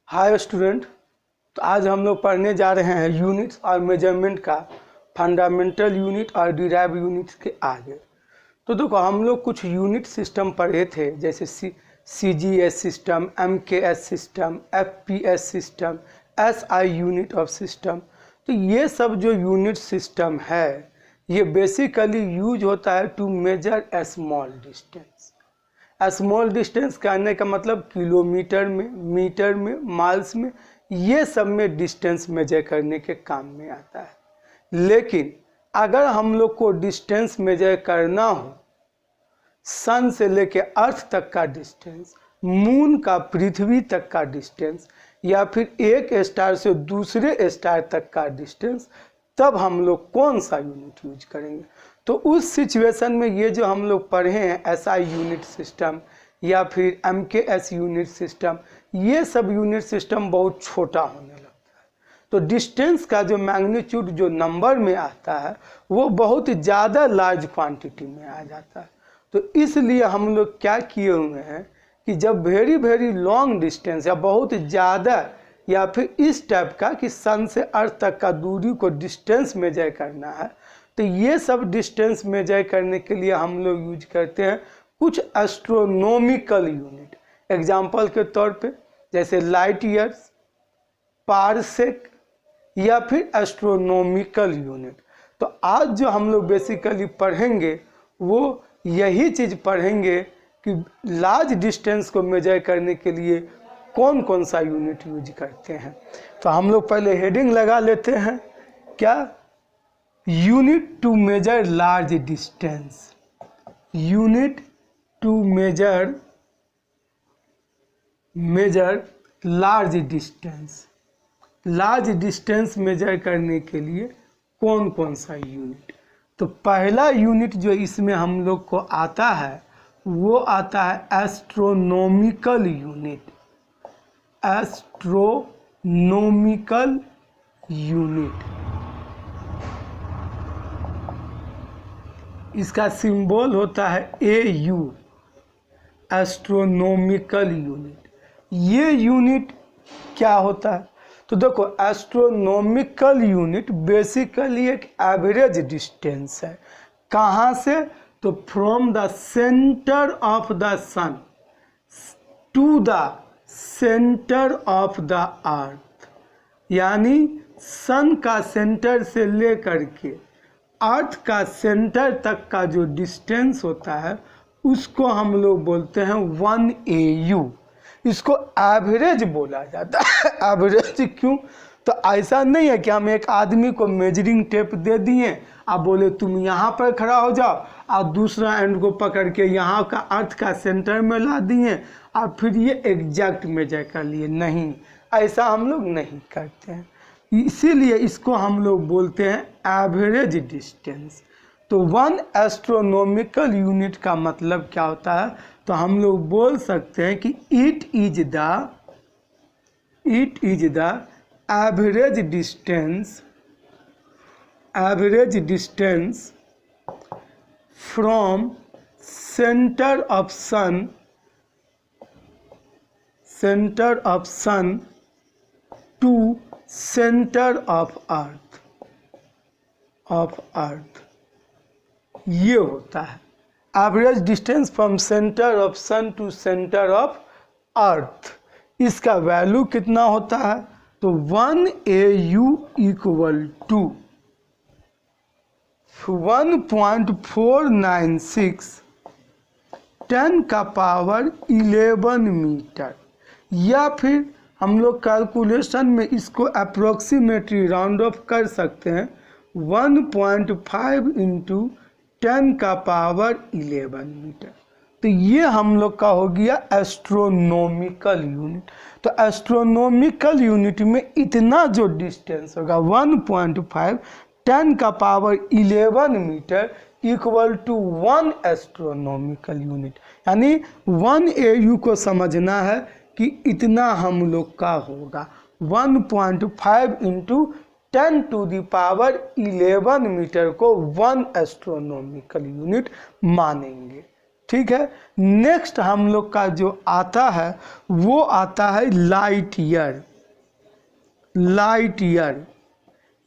Hi student. तो आज हम लोग पढ़ने जा रहे हैं यूनिट्स और मेजरमेंट का फंडामेंटल यूनिट और डिराइव यूनिट्स के आगे। तो देखो हम लोग कुछ यूनिट सिस्टम पढ़े थे, जैसे CGS system, MKS system, FPS system, SI unit of system. तो ये सब जो यूनिट सिस्टम है ये बेसिकली यूज होता है to measure a small distance. Small distance कहने का मतलब किलोमीटर में, मीटर में, माइल्स में, ये सब में डिस्टेंस मेजर करने के काम में आता है। लेकिन अगर हम लोग को डिस्टेंस मेजर करना हो, सन से लेके अर्थ तक का डिस्टेंस, मून का पृथ्वी तक का डिस्टेंस, या फिर एक स्टार से दूसरे स्टार तक का डिस्टेंस, तब हम लोग कौन सा यूनिट यूज करेंगे। तो उस सिचुएशन में ये जो हम लोग पढ़े हैं SI यूनिट सिस्टम या फिर MKS यूनिट सिस्टम, ये सब यूनिट सिस्टम बहुत छोटा होने लगता है। तो डिस्टेंस का जो मैग्नीट्यूड जो नंबर में आता है वो बहुत ज़्यादा लार्ज क्वांटिटी में आ जाता है। तो इसलिए हम लोग क्या किए हुए हैं कि जब वेरी लॉन्ग डिस्टेंस या बहुत ज़्यादा या फिर इस टाइप का कि सन से अर्थ तक का दूरी को डिस्टेंस मेजर करना है, तो ये सब डिस्टेंस मेजर करने के लिए हम लोग यूज करते हैं कुछ एस्ट्रोनॉमिकल यूनिट। एग्जाम्पल के तौर पे जैसे लाइट ईयर्स, पारसेक या फिर एस्ट्रोनॉमिकल यूनिट। तो आज जो हम लोग बेसिकली पढ़ेंगे वो यही चीज़ पढ़ेंगे कि लार्ज डिस्टेंस को मेजर करने के लिए कौन कौन सा यूनिट यूज करते हैं। तो हम लोग पहले हेडिंग लगा लेते हैं, क्या? Unit to measure large distance. Unit to measure large distance. Large distance measure करने के लिए कौन कौन सा यूनिट। तो पहला यूनिट जो इसमें हम लोग को आता है वो आता है एस्ट्रोनॉमिकल यूनिट। एस्ट्रोनॉमिकल यूनिट, इसका सिंबल होता है AU, एस्ट्रोनॉमिकल यूनिट। ये यूनिट क्या होता है? तो देखो एस्ट्रोनॉमिकल यूनिट बेसिकली एक एवरेज डिस्टेंस है। कहाँ से? तो from the centre of the sun to the centre of the earth, यानी सन का सेंटर से लेकर के अर्थ का सेंटर तक का जो डिस्टेंस होता है उसको हम लोग बोलते हैं 1 AU। इसको एवरेज बोला जाता है। एवरेज क्यों? तो ऐसा नहीं है कि हम एक आदमी को मेजरिंग टेप दे दिए, आप बोले तुम यहाँ पर खड़ा हो जाओ, और दूसरा एंड को पकड़ के यहाँ का अर्थ का सेंटर में ला दिए और फिर ये एग्जैक्ट मेजर कर लिए। नहीं, ऐसा हम लोग नहीं करते हैं। इसीलिए इसको हम लोग बोलते हैं एवरेज डिस्टेंस। तो 1 एस्ट्रोनॉमिकल यूनिट का मतलब क्या होता है? तो हम लोग बोल सकते हैं कि it is the average distance from centre of sun to centre of earth. ये होता है average distance from centre of sun to centre of earth. इसका वैल्यू कितना होता है? तो 1 AU इक्वल टू 1.496 10⁻11 मीटर, या फिर हम लोग कैलकुलेशन में इसको अप्रोक्सीमेटली राउंड ऑफ कर सकते हैं 1.5 × 10⁻11 मीटर। तो ये हम लोग का हो गया एस्ट्रोनॉमिकल यूनिट। तो एस्ट्रोनॉमिकल यूनिट में इतना जो डिस्टेंस होगा 1.5 10⁻11 metre equal to 1 astronomical unit, यानी 1 AU को समझना है कि इतना हम लोग का होगा। 1.5 × 10⁻11 मीटर को 1 एस्ट्रोनॉमिकल यूनिट मानेंगे। ठीक है। नेक्स्ट हम लोग का जो आता है वो आता है लाइट ईयर। लाइट ईयर,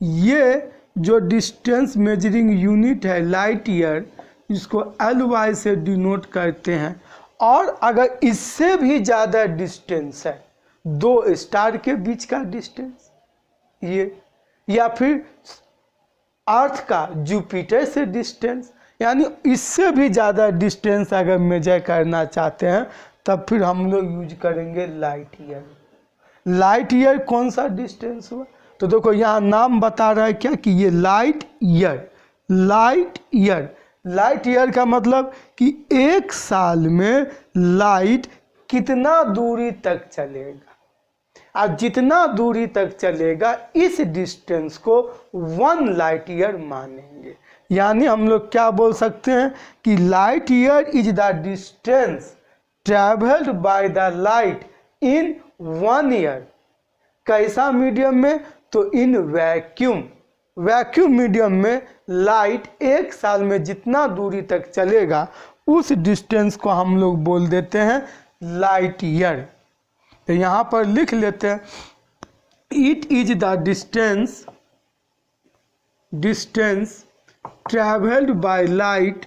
ये जो डिस्टेंस मेजरिंग यूनिट है लाइट ईयर, इसको LY से डिनोट करते हैं। और अगर इससे भी ज़्यादा डिस्टेंस है, दो स्टार के बीच का डिस्टेंस ये, या फिर अर्थ का जुपिटर से डिस्टेंस, यानी इससे भी ज़्यादा डिस्टेंस अगर मेजर करना चाहते हैं तब फिर हम लोग यूज करेंगे लाइट ईयर। लाइट ईयर कौन सा डिस्टेंस हुआ, तो देखो यहाँ नाम बता रहा है क्या कि ये light year. Light year, light year का मतलब कि एक साल में लाइट कितना दूरी तक चलेगा, और जितना दूरी तक चलेगा इस डिस्टेंस को 1 लाइट ईयर मानेंगे। यानी हम लोग क्या बोल सकते हैं कि light year is the distance travelled by the light in 1 year. कैसा मीडियम में, तो इन वैक्यूम। वैक्यूम मीडियम में लाइट एक साल में जितना दूरी तक चलेगा उस डिस्टेंस को हम लोग बोल देते हैं लाइट ईयर। तो यहाँ पर लिख लेते हैं, it is the distance travelled by light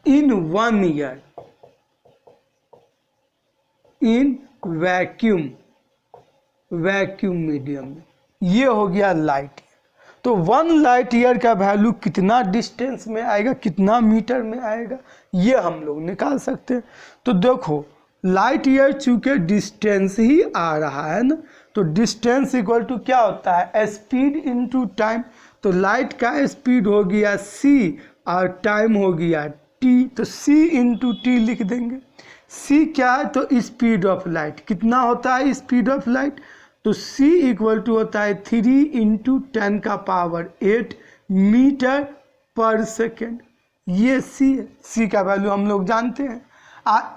in 1 year in vacuum medium में। ये हो गया लाइट ईयर। तो 1 लाइट ईयर का वैल्यू कितना डिस्टेंस में आएगा, कितना मीटर में आएगा, ये हम लोग निकाल सकते हैं। तो देखो लाइट ईयर चूंकि डिस्टेंस ही आ रहा है ना, तो डिस्टेंस इक्वल टू क्या होता है, स्पीड इनटू टाइम। तो लाइट का स्पीड हो गया c और टाइम हो गया t, तो c इंटू टी लिख देंगे। c क्या है, तो स्पीड ऑफ लाइट। कितना होता है स्पीड ऑफ लाइट, तो c इक्वल टू होता है 3 इंटू 10 का पावर 8 मीटर पर सेकेंड। ये c है, c का वैल्यू हम लोग जानते हैं।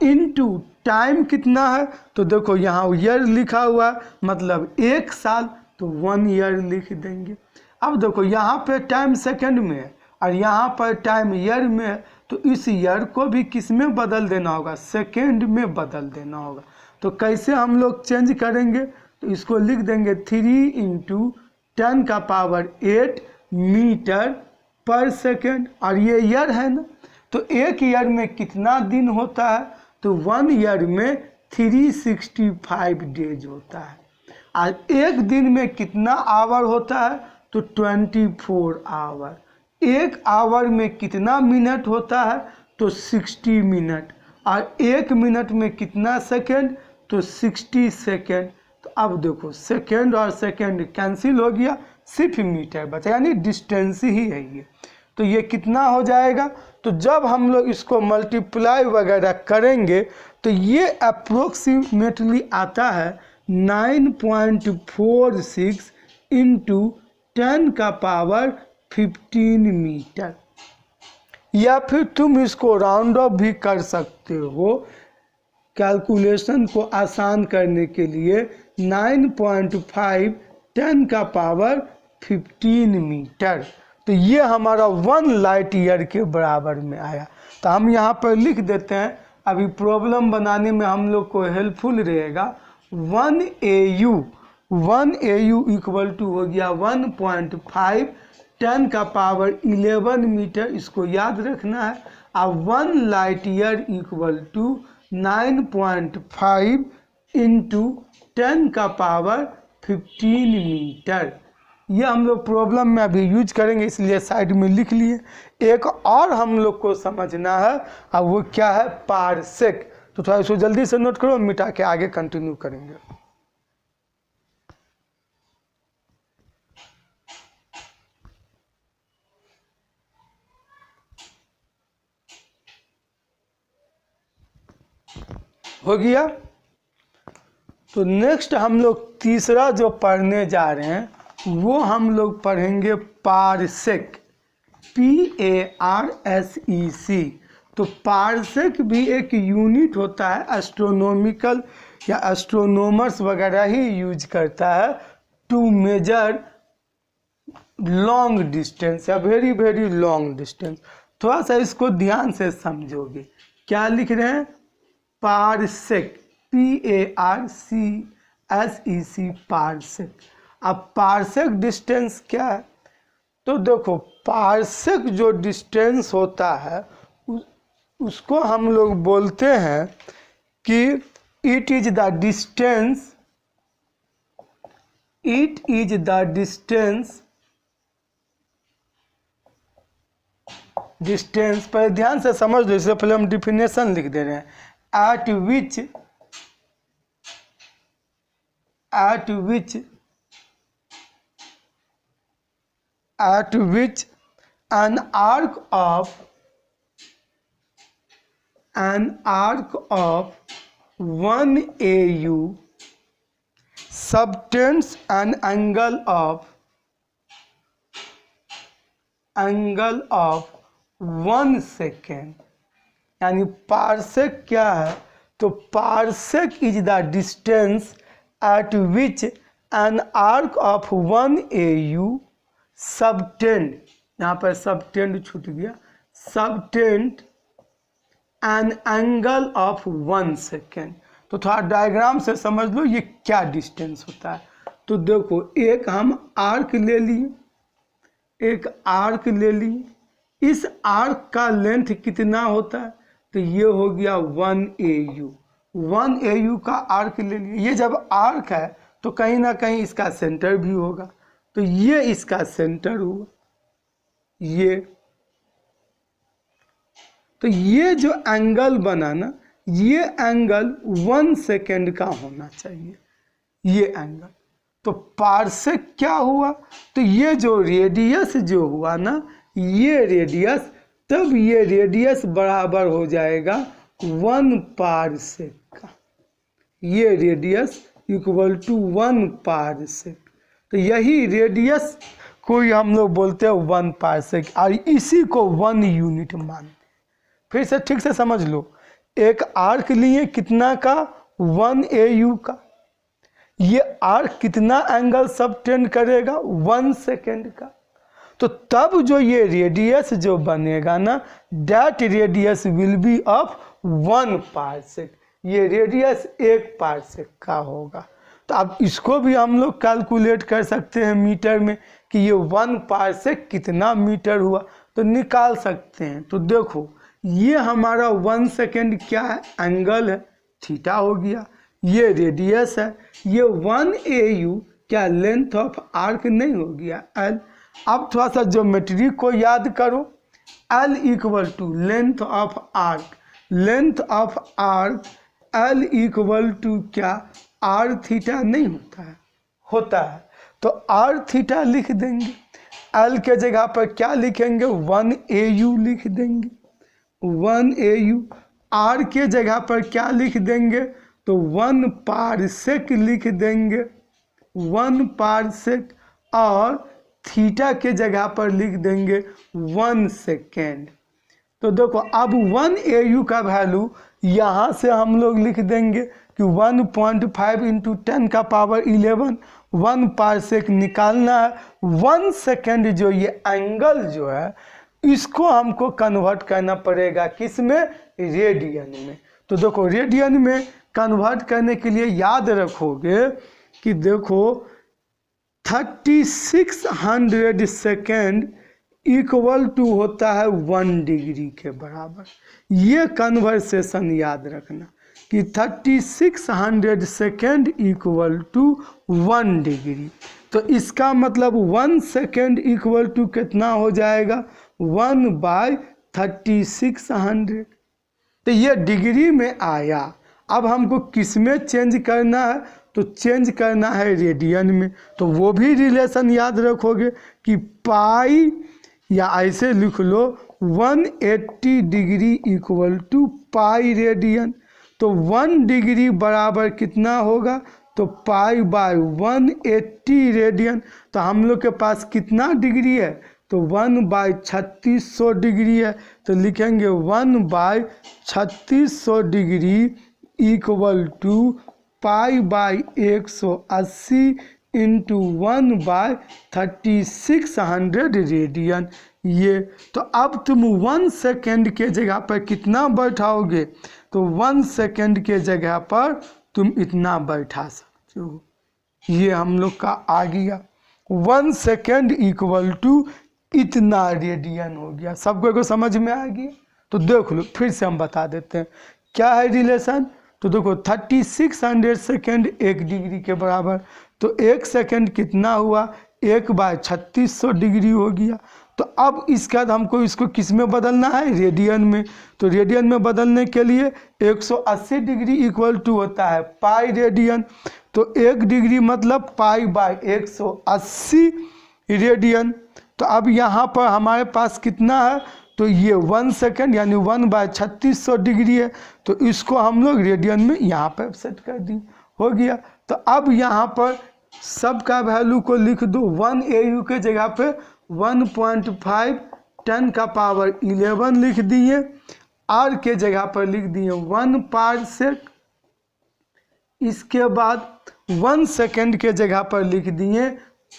इंटू टाइम कितना है, तो देखो यहाँ ईयर लिखा हुआ है, मतलब एक साल, तो 1 ईयर लिख देंगे। अब देखो यहाँ पे टाइम सेकंड में है और यहाँ पर टाइम ईयर में है, तो इस ईयर को भी किस में बदल देना होगा, सेकेंड में बदल देना होगा। तो कैसे हम लोग चेंज करेंगे, तो इसको लिख देंगे 3 इंटू 10 का पावर 8 मीटर पर सेकेंड। और ये ईयर है ना, तो एक ईयर में कितना दिन होता है, तो 1 ईयर में 365 डेज होता है। और एक दिन में कितना आवर होता है, तो 24 आवर। एक आवर में कितना मिनट होता है, तो 60 मिनट। और एक मिनट में कितना सेकंड, तो 60 सेकंड। तो अब देखो सेकंड और सेकंड कैंसिल हो गया, सिर्फ मीटर बचा, यानी डिस्टेंस ही है ये। तो ये कितना हो जाएगा, तो जब हम लोग इसको मल्टीप्लाई वगैरह करेंगे तो ये अप्रोक्सीमेटली आता है 9.46 इंटू 10 का पावर 15 मीटर। या फिर तुम इसको राउंड ऑफ भी कर सकते हो, कैलकुलेशन को आसान करने के लिए 9.5 10 का पावर 15 मीटर। तो ये हमारा 1 लाइट ईयर के बराबर में आया। तो हम यहाँ पर लिख देते हैं, अभी प्रॉब्लम बनाने में हम लोग को हेल्पफुल रहेगा। 1 AU इक्वल टू हो गया 1.5 10 का पावर 11 मीटर, इसको याद रखना है। और 1 light year equal to 9.5 into 10 का पावर 15 मीटर। ये हम लोग प्रॉब्लम में अभी यूज करेंगे, इसलिए साइड में लिख लिए। एक और हम लोग को समझना है, अब वो क्या है, पारसेक। तो थोड़ा इसको जल्दी से नोट करो, मिटा के आगे कंटिन्यू करेंगे। हो गया। तो नेक्स्ट हम लोग तीसरा जो पढ़ने जा रहे हैं वो हम लोग पढ़ेंगे पारसेक, PARSEC। तो पारसेक भी एक यूनिट होता है, एस्ट्रोनॉमिकल या एस्ट्रोनॉमर्स वगैरह ही यूज करता है टू मेजर लॉन्ग डिस्टेंस या वेरी वेरी लॉन्ग डिस्टेंस। थोड़ा सा इसको ध्यान से समझोगे, क्या लिख रहे हैं, पारसेक, PARCSEC, पारसेक। अब पारसेक डिस्टेंस क्या है, तो देखो पारसेक जो डिस्टेंस होता है उसको हम लोग बोलते हैं कि इट इज द डिस्टेंस पर ध्यान से समझ लो, इससे पहले हम डिफिनेशन लिख दे रहे हैं, at which an arc of 1 AU subtends an angle of 1 second. यानी पारसेक क्या है, तो parsec is the distance eight which an arc of 1 AU subtend, यहाँ पर सबटेंड छूट गया, subtend an angle of 1 second. तो थोड़ा डायग्राम से समझ लो ये क्या डिस्टेंस होता है। तो देखो एक हम आर्क ले लिए, इस आर्क का लेंथ कितना होता है, तो ये हो गया 1 AU। 1 AU का आर्क ले लिए। ये जब आर्क है तो कहीं ना कहीं इसका सेंटर भी होगा, तो ये इसका सेंटर हुआ, ये तो ये जो एंगल बना ना, ये एंगल 1 सेकेंड का होना चाहिए, ये एंगल। तो पारसेक क्या हुआ, तो ये जो रेडियस जो हुआ ना, ये रेडियस, तब ये रेडियस बराबर हो जाएगा 1 पारसेक का, ये रेडियस इक्वल टू 1 पारसेक। तो यही रेडियस को हम लोग बोलते हैं 1 पारसेक, और इसी को 1 यूनिट मानते। फिर से ठीक से समझ लो, एक आर्क लिए कितना का, 1 AU का, ये आर्क कितना एंगल सबटेंड करेगा, 1 सेकेंड का। तो तब जो ये रेडियस जो बनेगा ना, that radius will be of 1 parsec, ये रेडियस 1 पारसेक का होगा। तो अब इसको भी हम लोग कैलकुलेट कर सकते हैं मीटर में कि ये 1 पारसेक कितना मीटर हुआ, तो निकाल सकते हैं। तो देखो ये हमारा 1 सेकेंड क्या है, एंगल है, थीटा हो गया, ये रेडियस है, ये 1 AU क्या लेंथ ऑफ आर्क नहीं हो गया, L। अब थोड़ा सा ज्योमेट्री को याद करो, L equal to length of arc, L equal to क्या, R थीटा नहीं होता है, होता है, तो R थीटा लिख देंगे। L के जगह पर क्या लिखेंगे, 1 AU लिख देंगे, 1 AU। R के जगह पर क्या लिख देंगे, तो 1 पारसेक लिख देंगे, 1 पारसेक, और थीटा के जगह पर लिख देंगे 1 सेकेंड। तो देखो अब 1 AU का वैल्यू यहाँ से हम लोग लिख देंगे कि 1.5 × 10 का पावर 11 1 पारसेक निकालना है। 1 सेकेंड जो ये एंगल जो है, इसको हमको कन्वर्ट करना पड़ेगा किस में, रेडियन में। तो देखो रेडियन में कन्वर्ट करने के लिए याद रखोगे कि देखो 3600 सेकेंड इक्वल टू होता है 1 डिग्री के बराबर। ये कन्वर्सेशन याद रखना कि 3600 सेकेंड इक्वल टू 1 डिग्री। तो इसका मतलब 1 सेकेंड इक्वल टू कितना हो जाएगा, 1/3600। तो ये डिग्री में आया। अब हमको किस में चेंज करना है, तो चेंज करना है रेडियन में। तो वो भी रिलेशन याद रखोगे कि पाई, या ऐसे लिख लो 180 degree equal to pi radian. तो 1 डिग्री बराबर कितना होगा, तो पाई बाय 180 रेडियन। तो हम लोग के पास कितना डिग्री है, तो 1/3600 डिग्री है। तो लिखेंगे 1/3600 degree equal to pi by 180 into 1/3600 radian. ये तो अब तुम 1 सेकेंड के जगह पर कितना बैठाओगे, तो 1 सेकेंड के जगह पर तुम इतना बैठा सकते हो। ये हम लोग का आ गया 1 सेकेंड इक्वल टू इतना रेडियन हो गया। सबको को समझ में आ गया? तो देख लो, फिर से हम बता देते हैं क्या है रिलेशन। तो देखो 3600 सेकेंड 1 डिग्री के बराबर, तो 1 सेकेंड कितना हुआ, 1/3600 डिग्री हो गया। तो अब इसके बाद हमको इसको किस में बदलना है, रेडियन में। तो रेडियन में बदलने के लिए 180 डिग्री इक्वल टू होता है पाई रेडियन। तो 1 डिग्री मतलब पाई/180 रेडियन। तो अब यहाँ पर हमारे पास कितना है, तो ये 1 सेकेंड यानी 1/3600 डिग्री है। तो इसको हम लोग रेडियन में यहाँ पर सेट कर दी, हो गया। तो अब यहाँ पर सब का वैल्यू को लिख दो। 1 AU के जगह पे 1.5 10 का पावर 11 लिख दिए। R के जगह पर लिख दिए 1 पारसेक। इसके बाद 1 सेकेंड के जगह पर लिख दिए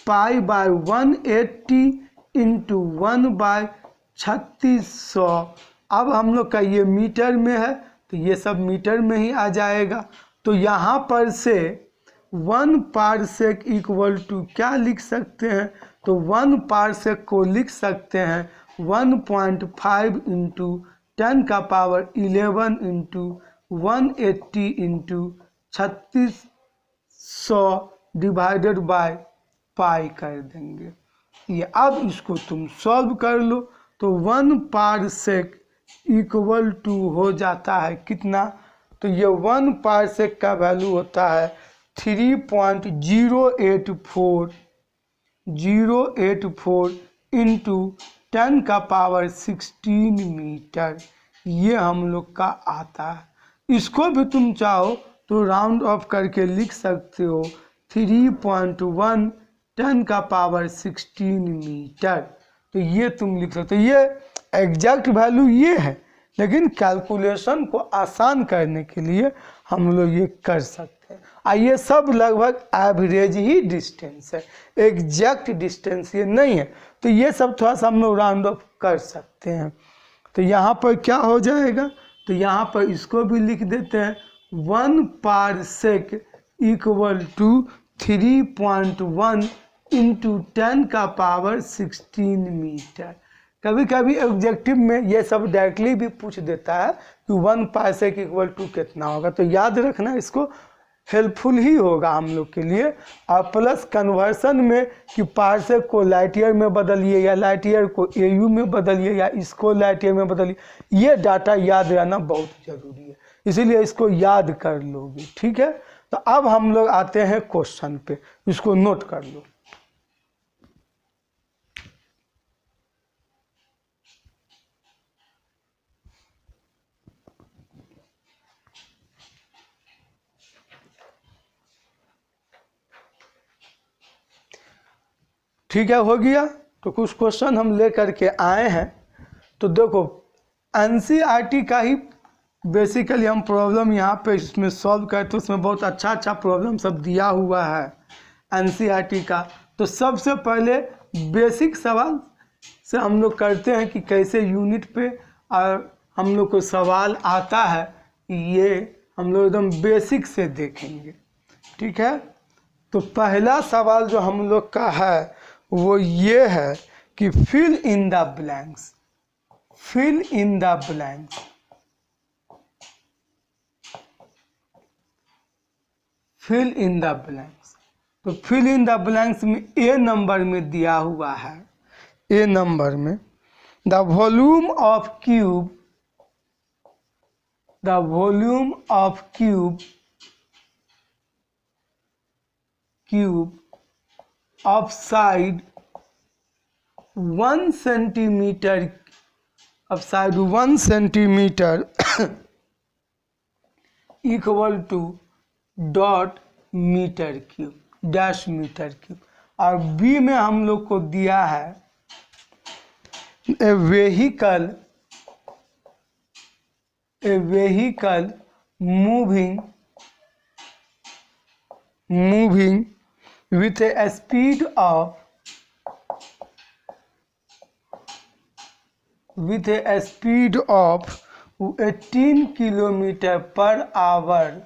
पाई/180 इंटू 1/3600। अब हम लोग का ये मीटर में है, तो ये सब मीटर में ही आ जाएगा। तो यहाँ पर से 1 पारसेक इक्वल टू क्या लिख सकते हैं, तो 1 पारसेक को लिख सकते हैं 1.5 इंटू 10 का power 11 into 180 into 3600 divided by pi कर देंगे। ये अब इसको तुम सॉल्व कर लो, तो 1 पारसेक इक्वल टू हो जाता है कितना, तो ये 1 पारसेक का वैल्यू होता है 3.084 इंटू 10 का पावर 16 मीटर। ये हम लोग का आता है। इसको भी तुम चाहो तो राउंड ऑफ करके लिख सकते हो 3.1 10 का पावर 16 मीटर। तो ये तुम लिख सकते हो। ये एग्जैक्ट वैल्यू ये है, लेकिन कैलकुलेशन को आसान करने के लिए हम लोग ये कर सकते हैं। ये सब लगभग एवरेज ही डिस्टेंस है, एग्जैक्ट डिस्टेंस ये नहीं है। तो ये सब थोड़ा सा हम लोग राउंड ऑफ कर सकते हैं। तो यहाँ पर क्या हो जाएगा, तो यहाँ पर इसको भी लिख देते हैं 1 पारसेक इक्वल टू 3.1 इंटू 10 का पावर 16 मीटर। कभी कभी ऑब्जेक्टिव में ये सब डायरेक्टली भी पूछ देता है कि 1 पारसेक इक्वल टू कितना होगा। तो याद रखना, इसको हेल्पफुल ही होगा हम लोग के लिए। और प्लस कन्वर्सन में कि पारसेक को लाइट ईयर में बदलिए या लाइट ईयर को AU में बदलिए या इसको लाइट ईयर में बदलिए, ये डाटा याद रहना बहुत ज़रूरी है, इसीलिए इसको याद कर लोगे। ठीक है, तो अब हम लोग आते हैं क्वेश्चन पे, इसको नोट कर लो। ठीक है, हो गया। तो कुछ क्वेश्चन हम ले करके आए हैं। तो देखो NCERT का ही बेसिकली हम प्रॉब्लम यहाँ पे इसमें सॉल्व करते, तो उसमें बहुत अच्छा अच्छा प्रॉब्लम सब दिया हुआ है NCERT का। तो सबसे पहले बेसिक सवाल से हम लोग करते हैं कि कैसे यूनिट पे और हम लोग को सवाल आता है, ये हम लोग एकदम बेसिक से देखेंगे। ठीक है, तो पहला सवाल जो हम लोग का है वो ये है कि fill in the blanks. Fill in the blanks, fill in the blanks. तो फिल इन द ब्लैंक्स में A नंबर में दिया हुआ है, A नंबर में the volume of cube, the volume of cube of side 1 centimeter, of side 1 centimeter equal to dot metre cube, dash metre cube. और B में हम लोग को दिया है a vehicle moving with a speed of 18 kilometre per hour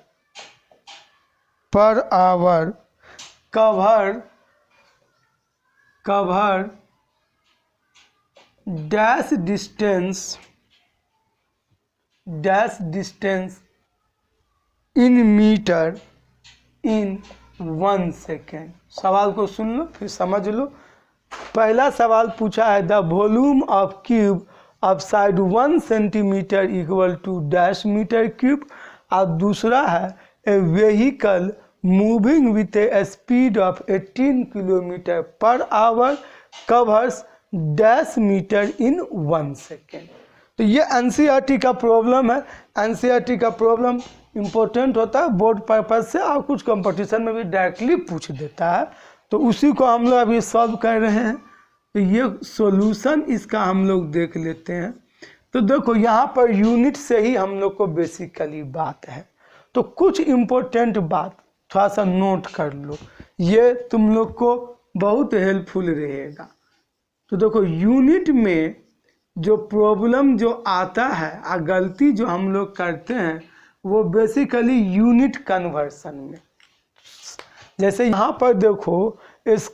cover dash distance in meter in 1 second. सवाल को सुन लो फिर समझ लो। पहला सवाल पूछा है the volume of cube of side 1 centimetre equal to dash metre cube. और दूसरा है a vehicle moving with a speed of 18 kilometre per hour covers dash metre in 1 second. तो ये एनसीईआरटी का प्रॉब्लम है। एनसीईआरटी का प्रॉब्लम इम्पोर्टेंट होता है बोर्ड पर्पज से और कुछ कंपटीशन में भी डायरेक्टली पूछ देता है। तो उसी को हम लोग अभी सॉल्व कर रहे हैं। तो ये सॉल्यूशन इसका हम लोग देख लेते हैं। तो देखो यहाँ पर यूनिट से ही हम लोग को बेसिकली बात है। तो कुछ इम्पोर्टेंट बात थोड़ा सा नोट कर लो, ये तुम लोग को बहुत हेल्पफुल रहेगा। तो देखो यूनिट में जो प्रॉब्लम जो आता है आ गलती जो हम लोग करते हैं वो बेसिकली यूनिट कन्वर्सन में। जैसे यहाँ पर देखो इस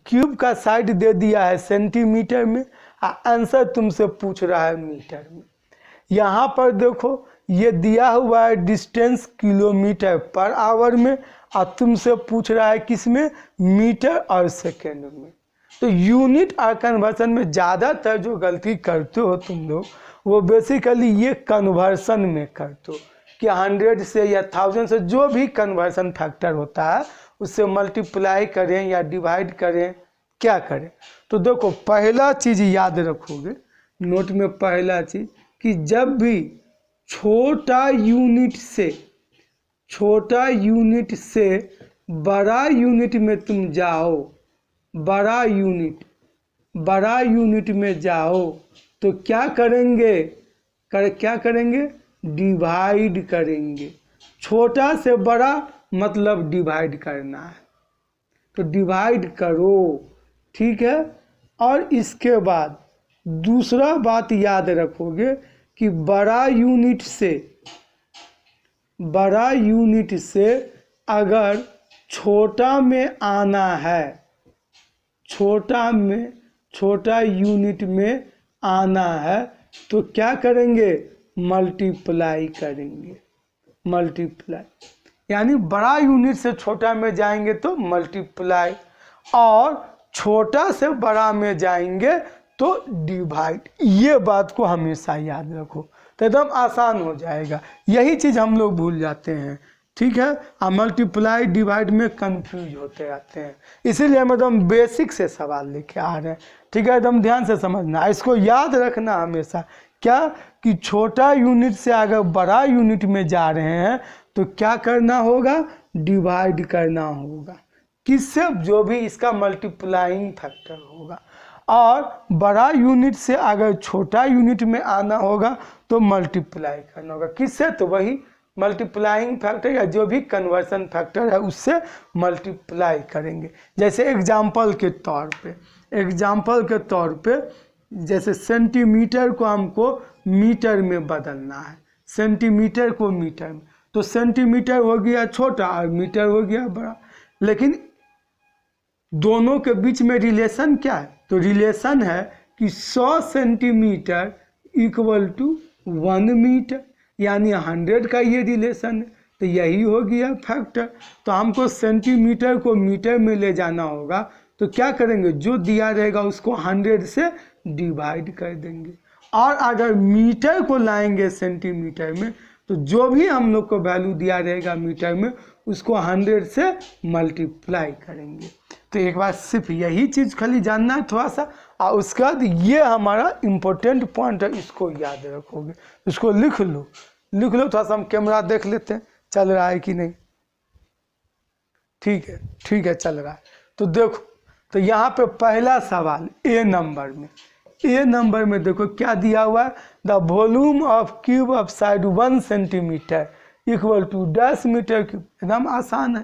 क्यूब का साइड दे दिया है सेंटीमीटर में, आंसर तुमसे पूछ रहा है मीटर में। यहाँ पर देखो ये दिया हुआ है डिस्टेंस किलोमीटर पर आवर में और तुमसे पूछ रहा है किस में, मीटर और सेकेंड में। तो यूनिट और कन्वर्सन में ज़्यादातर जो गलती करते हो तुम लोग वो बेसिकली ये कन्वर्सन में करते हो कि 100 से या 1000 से जो भी कन्वर्सन फैक्टर होता है उससे मल्टीप्लाई करें या डिवाइड करें, क्या करें। तो देखो पहला चीज़ याद रखोगे नोट में, पहला चीज़ कि जब भी छोटा यूनिट से बड़ा यूनिट में तुम जाओ, बड़ा यूनिट में जाओ तो क्या करेंगे, डिवाइड करेंगे। छोटा से बड़ा मतलब डिवाइड करना है, तो डिवाइड करो, ठीक है। और इसके बाद दूसरा बात याद रखोगे कि बड़ा यूनिट से अगर छोटा में आना है, छोटा यूनिट में आना है तो क्या करेंगे, मल्टीप्लाई करेंगे। यानी बड़ा यूनिट से छोटा में जाएंगे तो मल्टीप्लाई, और छोटा से बड़ा में जाएंगे तो डिवाइड। ये बात को हमेशा याद रखो तो एकदम आसान हो जाएगा। यही चीज़ हम लोग भूल जाते हैं, ठीक है। और मल्टीप्लाई डिवाइड में कंफ्यूज होते रहते हैं, इसीलिए हम एकदम बेसिक से सवाल लेके आ रहे हैं, ठीक है। एकदम ध्यान से समझना, इसको याद रखना हमेशा, क्या कि छोटा यूनिट से अगर बड़ा यूनिट में जा रहे हैं तो क्या करना होगा, डिवाइड करना होगा। किससे, जो भी इसका मल्टीप्लाइंग फैक्टर होगा। और बड़ा यूनिट से अगर छोटा यूनिट में आना होगा तो मल्टीप्लाई करना होगा। किससे, तो वही मल्टीप्लाइंग फैक्टर या जो भी कन्वर्सन फैक्टर है उससे मल्टीप्लाई करेंगे। जैसे एग्जाम्पल के तौर पे जैसे सेंटीमीटर को हमको मीटर में बदलना है, सेंटीमीटर को मीटर में, तो सेंटीमीटर हो गया छोटा और मीटर हो गया बड़ा। लेकिन दोनों के बीच में रिलेशन क्या है, तो रिलेशन है कि 100 सेंटीमीटर इक्वल टू 1 मीटर, यानी 100 का ये रिलेशन है। तो यही हो गया फैक्टर। तो हमको सेंटीमीटर को मीटर में ले जाना होगा तो क्या करेंगे, जो दिया रहेगा उसको 100 से डिवाइड कर देंगे। और अगर मीटर को लाएंगे सेंटीमीटर में तो जो भी हम लोग को वैल्यू दिया रहेगा मीटर में उसको 100 से मल्टीप्लाई करेंगे। तो एक बार सिर्फ यही चीज़ खाली जानना है थोड़ा सा, और उसके बाद ये हमारा इम्पोर्टेंट पॉइंट है, इसको याद रखोगे, इसको लिख लो। थोड़ा सा हम कैमरा देख लेते हैं चल रहा है कि नहीं। ठीक है चल रहा है। तो देखो, तो यहाँ पे पहला सवाल ए नंबर में देखो क्या दिया हुआ है, the volume of cube of side 1 centimetre equal to 10 metre cube. एकदम आसान है।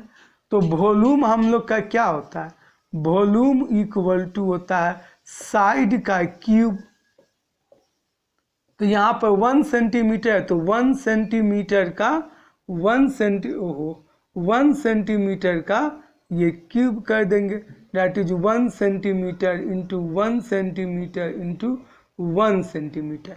तो वॉल्यूम हम लोग का क्या होता है, वॉल्यूम इक्वल टू होता है साइड का क्यूब। तो यहाँ पर 1 सेंटीमीटर है तो 1 सेंटीमीटर का 1 सेंटीमीटर का ये क्यूब कर देंगे, that is 1 centimetre into 1 centimetre into 1 centimetre.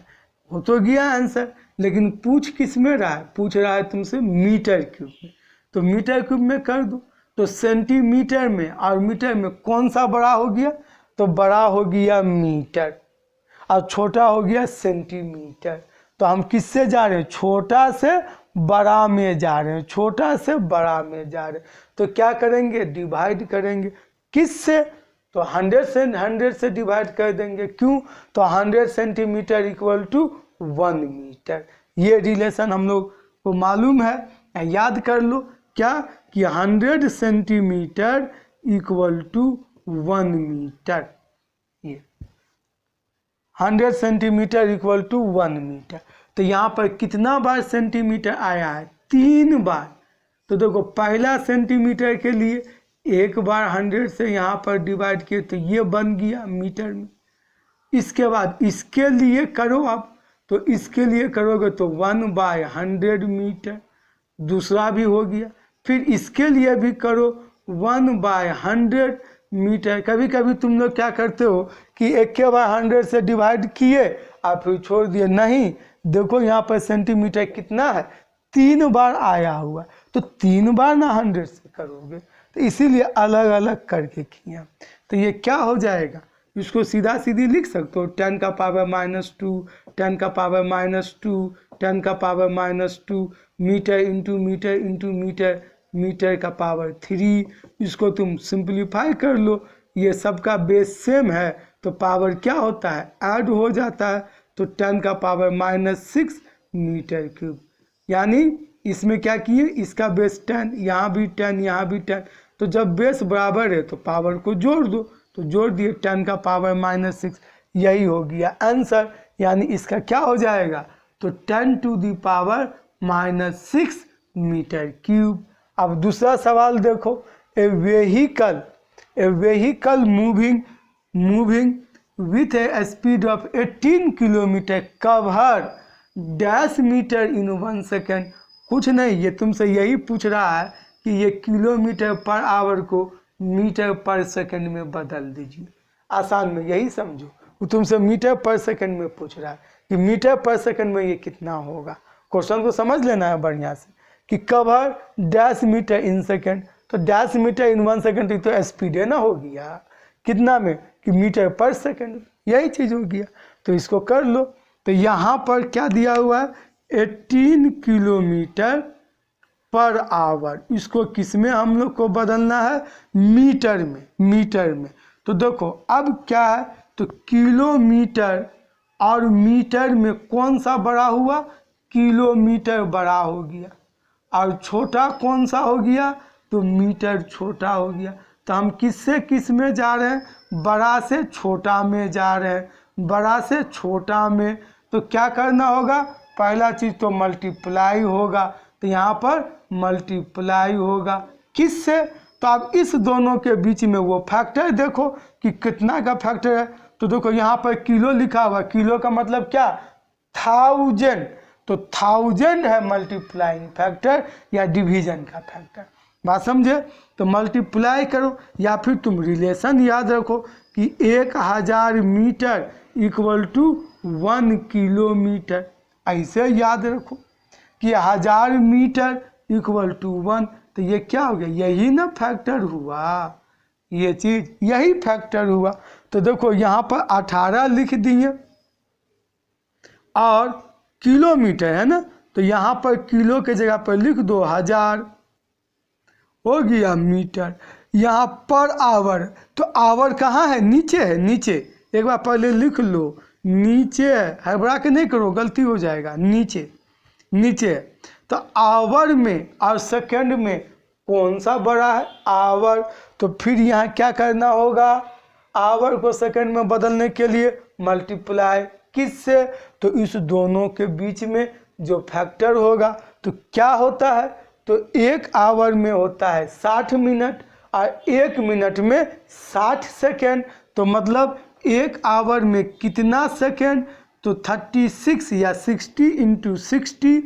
हो तो गया आंसर, लेकिन पूछ किस में रहा है, पूछ रहा है तुमसे मीटर क्यूब में। तो मीटर क्यूब में कर दो, तो सेंटीमीटर में और मीटर में कौन सा बड़ा हो गया, तो बड़ा हो गया मीटर और छोटा हो गया सेंटीमीटर। तो हम किससे जा रहे हैं, छोटा से बड़ा में जा रहे हैं, छोटा से बड़ा में जा रहे हैं। तो क्या करेंगे, डिवाइड करेंगे किससे, तो 100 से डिवाइड कर देंगे। क्यों, तो 100 सेंटीमीटर इक्वल टू 1 मीटर। ये रिलेशन हम लोग को मालूम है, याद कर लो क्या कि 100 सेंटीमीटर इक्वल टू 1 मीटर। ये 100 सेंटीमीटर इक्वल टू 1 मीटर। तो यहाँ पर कितना बार सेंटीमीटर आया है, 3 बार। तो देखो पहला सेंटीमीटर के लिए एक बार 100 से यहाँ पर डिवाइड किए तो ये बन गया मीटर में। इसके बाद इसके लिए करो आप, तो इसके लिए करोगे तो 1/100 मीटर, दूसरा भी हो गया। फिर इसके लिए भी करो 1/100 मीटर। कभी कभी तुम लोग क्या करते हो कि एक के बार 100 से डिवाइड किए और फिर छोड़ दिए, नहीं, देखो यहाँ पर सेंटीमीटर कितना है, 3 बार आया हुआ, तो 3 बार ना 100 से करोगे, तो इसीलिए अलग अलग करके किया। तो ये क्या हो जाएगा, इसको सीधा सीधी लिख सकते हो, 10 का पावर -2, 10 का पावर -2, 10 का power -2 metre into metre into metre, metre का पावर 3। इसको तुम सिंप्लीफाई कर लो, ये सबका बेस सेम है तो पावर क्या होता है, ऐड हो जाता है। तो 10 का पावर -6 मीटर क्यूब। यानी इसमें क्या किए, इसका बेस 10, यहाँ भी 10, यहाँ भी 10, तो जब बेस बराबर है तो पावर को जोड़ दो, तो जोड़ दिए 10 का पावर -6, यही हो गया आंसर। यानी इसका क्या हो जाएगा, तो 10 to the power -6 metre cube. अब दूसरा सवाल देखो, a vehicle moving with a speed of 18 kilometre cover dash metre in 1 second. कुछ नहीं, ये तुमसे यही पूछ रहा है कि ये किलोमीटर पर आवर को मीटर पर सेकंड में बदल दीजिए। आसान में यही समझो, वो तुमसे मीटर पर सेकंड में पूछ रहा है कि मीटर पर सेकंड में ये कितना होगा। क्वेश्चन को समझ लेना है बढ़िया से कि cover dash metre in second, तो डैश मीटर इन 1 सेकेंड तो स्पीड है ना, हो गया कितना में कि मीटर पर सेकंड, यही चीज़ हो गया। तो इसको कर लो, तो यहाँ पर क्या दिया हुआ है, 18 किलोमीटर पर आवर। इसको किस में हम लोग को बदलना है, मीटर में। तो देखो अब क्या है, तो किलोमीटर और मीटर में कौन सा बड़ा हुआ, किलोमीटर बड़ा हो गया, और छोटा कौन सा हो गया, तो मीटर छोटा हो गया। तो हम किससे किस में जा रहे हैं, बड़ा से छोटा में जा रहे हैं, बड़ा से छोटा में। तो क्या करना होगा, पहला चीज़ तो मल्टीप्लाई होगा, तो यहाँ पर मल्टीप्लाई होगा किससे, तो अब इस दोनों के बीच में वो फैक्टर देखो कि कितना का फैक्टर है। तो देखो यहाँ पर किलो लिखा हुआ, किलो का मतलब क्या, 1000, तो 1000 है मल्टीप्लाइंग फैक्टर या डिवीजन का फैक्टर। बात समझे, तो मल्टीप्लाई करो, या फिर तुम रिलेशन याद रखो कि 1000 मीटर इक्वल टू 1 किलोमीटर, ऐसे याद रखो कि 1000 मीटर इक्वल टू 1। तो ये क्या हो गया, यही ना फैक्टर हुआ, ये चीज़ यही फैक्टर हुआ। तो देखो यहाँ पर 18 लिख दिए और किलोमीटर है ना, तो यहाँ पर किलो के जगह पर लिख दो 1000, हो गया मीटर। यहाँ पर आवर, तो आवर कहाँ है, नीचे है, नीचे एक बार पहले लिख लो, नीचे है, हड़बड़ा के नहीं करो गलती हो जाएगा, नीचे। तो आवर में और सेकंड में कौन सा बड़ा है, आवर। तो फिर यहाँ क्या करना होगा, आवर को सेकंड में बदलने के लिए मल्टीप्लाई किससे, तो इस दोनों के बीच में जो फैक्टर होगा, तो क्या होता है, तो 1 आवर में होता है 60 मिनट और 1 मिनट में 60 सेकेंड। तो मतलब 1 आवर में कितना सेकेंड, तो 36 या 60 इंटू 60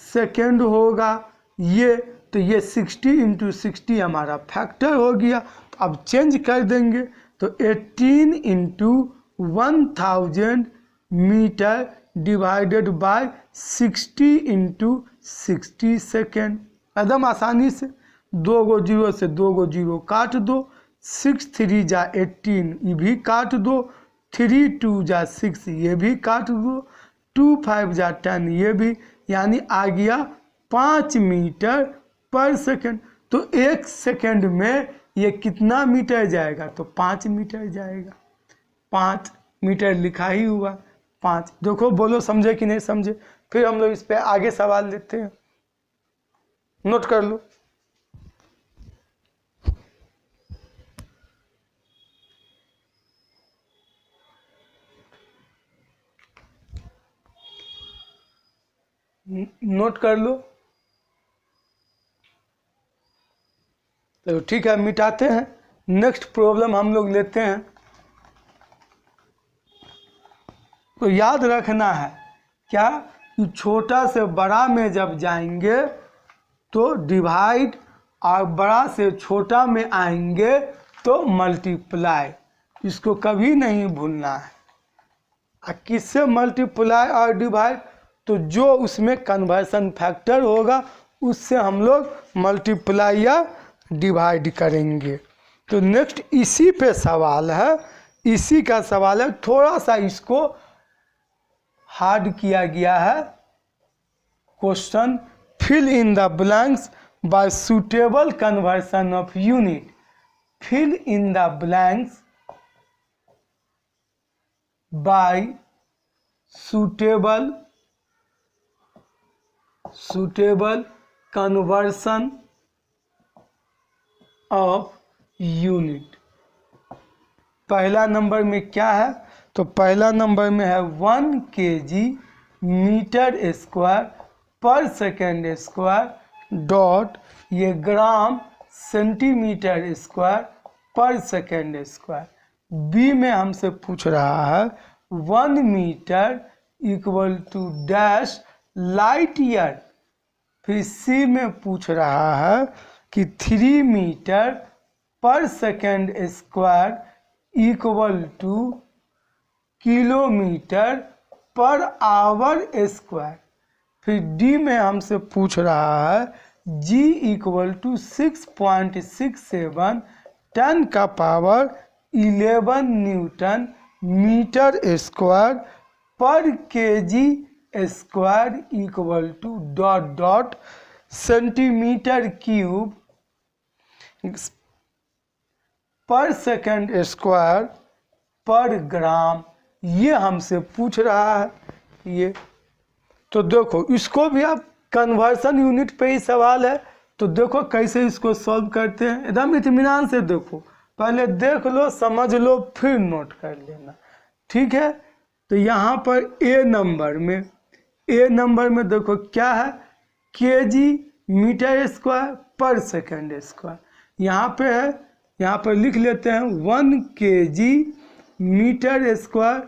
सेकेंड होगा ये। तो ये 60 इंटू 60 हमारा फैक्टर हो गया। तो अब चेंज कर देंगे, तो 18 into 1000 metre divided by 60 into 60 second. एकदम आसानी से 2 गो जीरो से 2 गो जीरो काट दो, 6 3 जा 18 ये भी काट दो, 3 2 जा 6 ये भी काट दो, 2 5 जा 10 ये भी, यानी आ गया 5 मीटर पर सेकेंड। तो 1 सेकेंड में ये कितना मीटर जाएगा, तो 5 मीटर जाएगा। 5 मीटर लिखा ही हुआ 5। देखो बोलो समझे कि नहीं समझे। फिर हम लोग इस पे आगे सवाल लेते हैं, नोट कर लो। नोट कर लो। तो ठीक है, मिटाते हैं। नेक्स्ट प्रॉब्लम हम लोग लेते हैं। तो याद रखना है क्या कि छोटा से बड़ा में जब जाएंगे तो डिवाइड, और बड़ा से छोटा में आएंगे तो मल्टीप्लाई। इसको कभी नहीं भूलना है। किससे मल्टीप्लाई और डिवाइड, तो जो उसमें कन्वर्सन फैक्टर होगा उससे हम लोग मल्टीप्लाई या डिवाइड करेंगे। तो नेक्स्ट इसी पे सवाल है, इसी का सवाल है। थोड़ा सा इसको हार्ड किया गया है question. Fill in the blanks by suitable conversion of unit. Fill in the blanks by suitable conversion of unit। पहला नंबर में क्या है, तो पहला नंबर में है 1 kg मीटर स्क्वायर पर सेकेंड स्क्वायर डॉट, ये ग्राम सेंटीमीटर स्क्वायर पर सेकेंड स्क्वायर। बी में हमसे पूछ रहा है 1 metre equal to dash light year. फिर सी में पूछ रहा है कि 3 मीटर पर second square equal two kilometre per our square. फिर डी में हमसे पूछ रहा है जी इक्वल टू 6.67 10 का पावर 11 न्यूटन मीटर स्क्वायर पर KG square equal to dot dot centimetre cube पर सेकेंड स्क्वायर पर ग्राम। ये हमसे पूछ रहा है ये। तो देखो इसको भी आप कन्वर्सन यूनिट पे ही सवाल है, तो देखो कैसे इसको सॉल्व करते हैं। एकदम इत्मीनान से देखो, पहले देख लो समझ लो फिर नोट कर लेना, ठीक है। तो यहाँ पर ए नंबर में देखो क्या है, केजी मीटर स्क्वायर पर सेकेंड स्क्वायर। यहाँ पे है, यहाँ पर लिख लेते हैं 1 kg मीटर स्क्वायर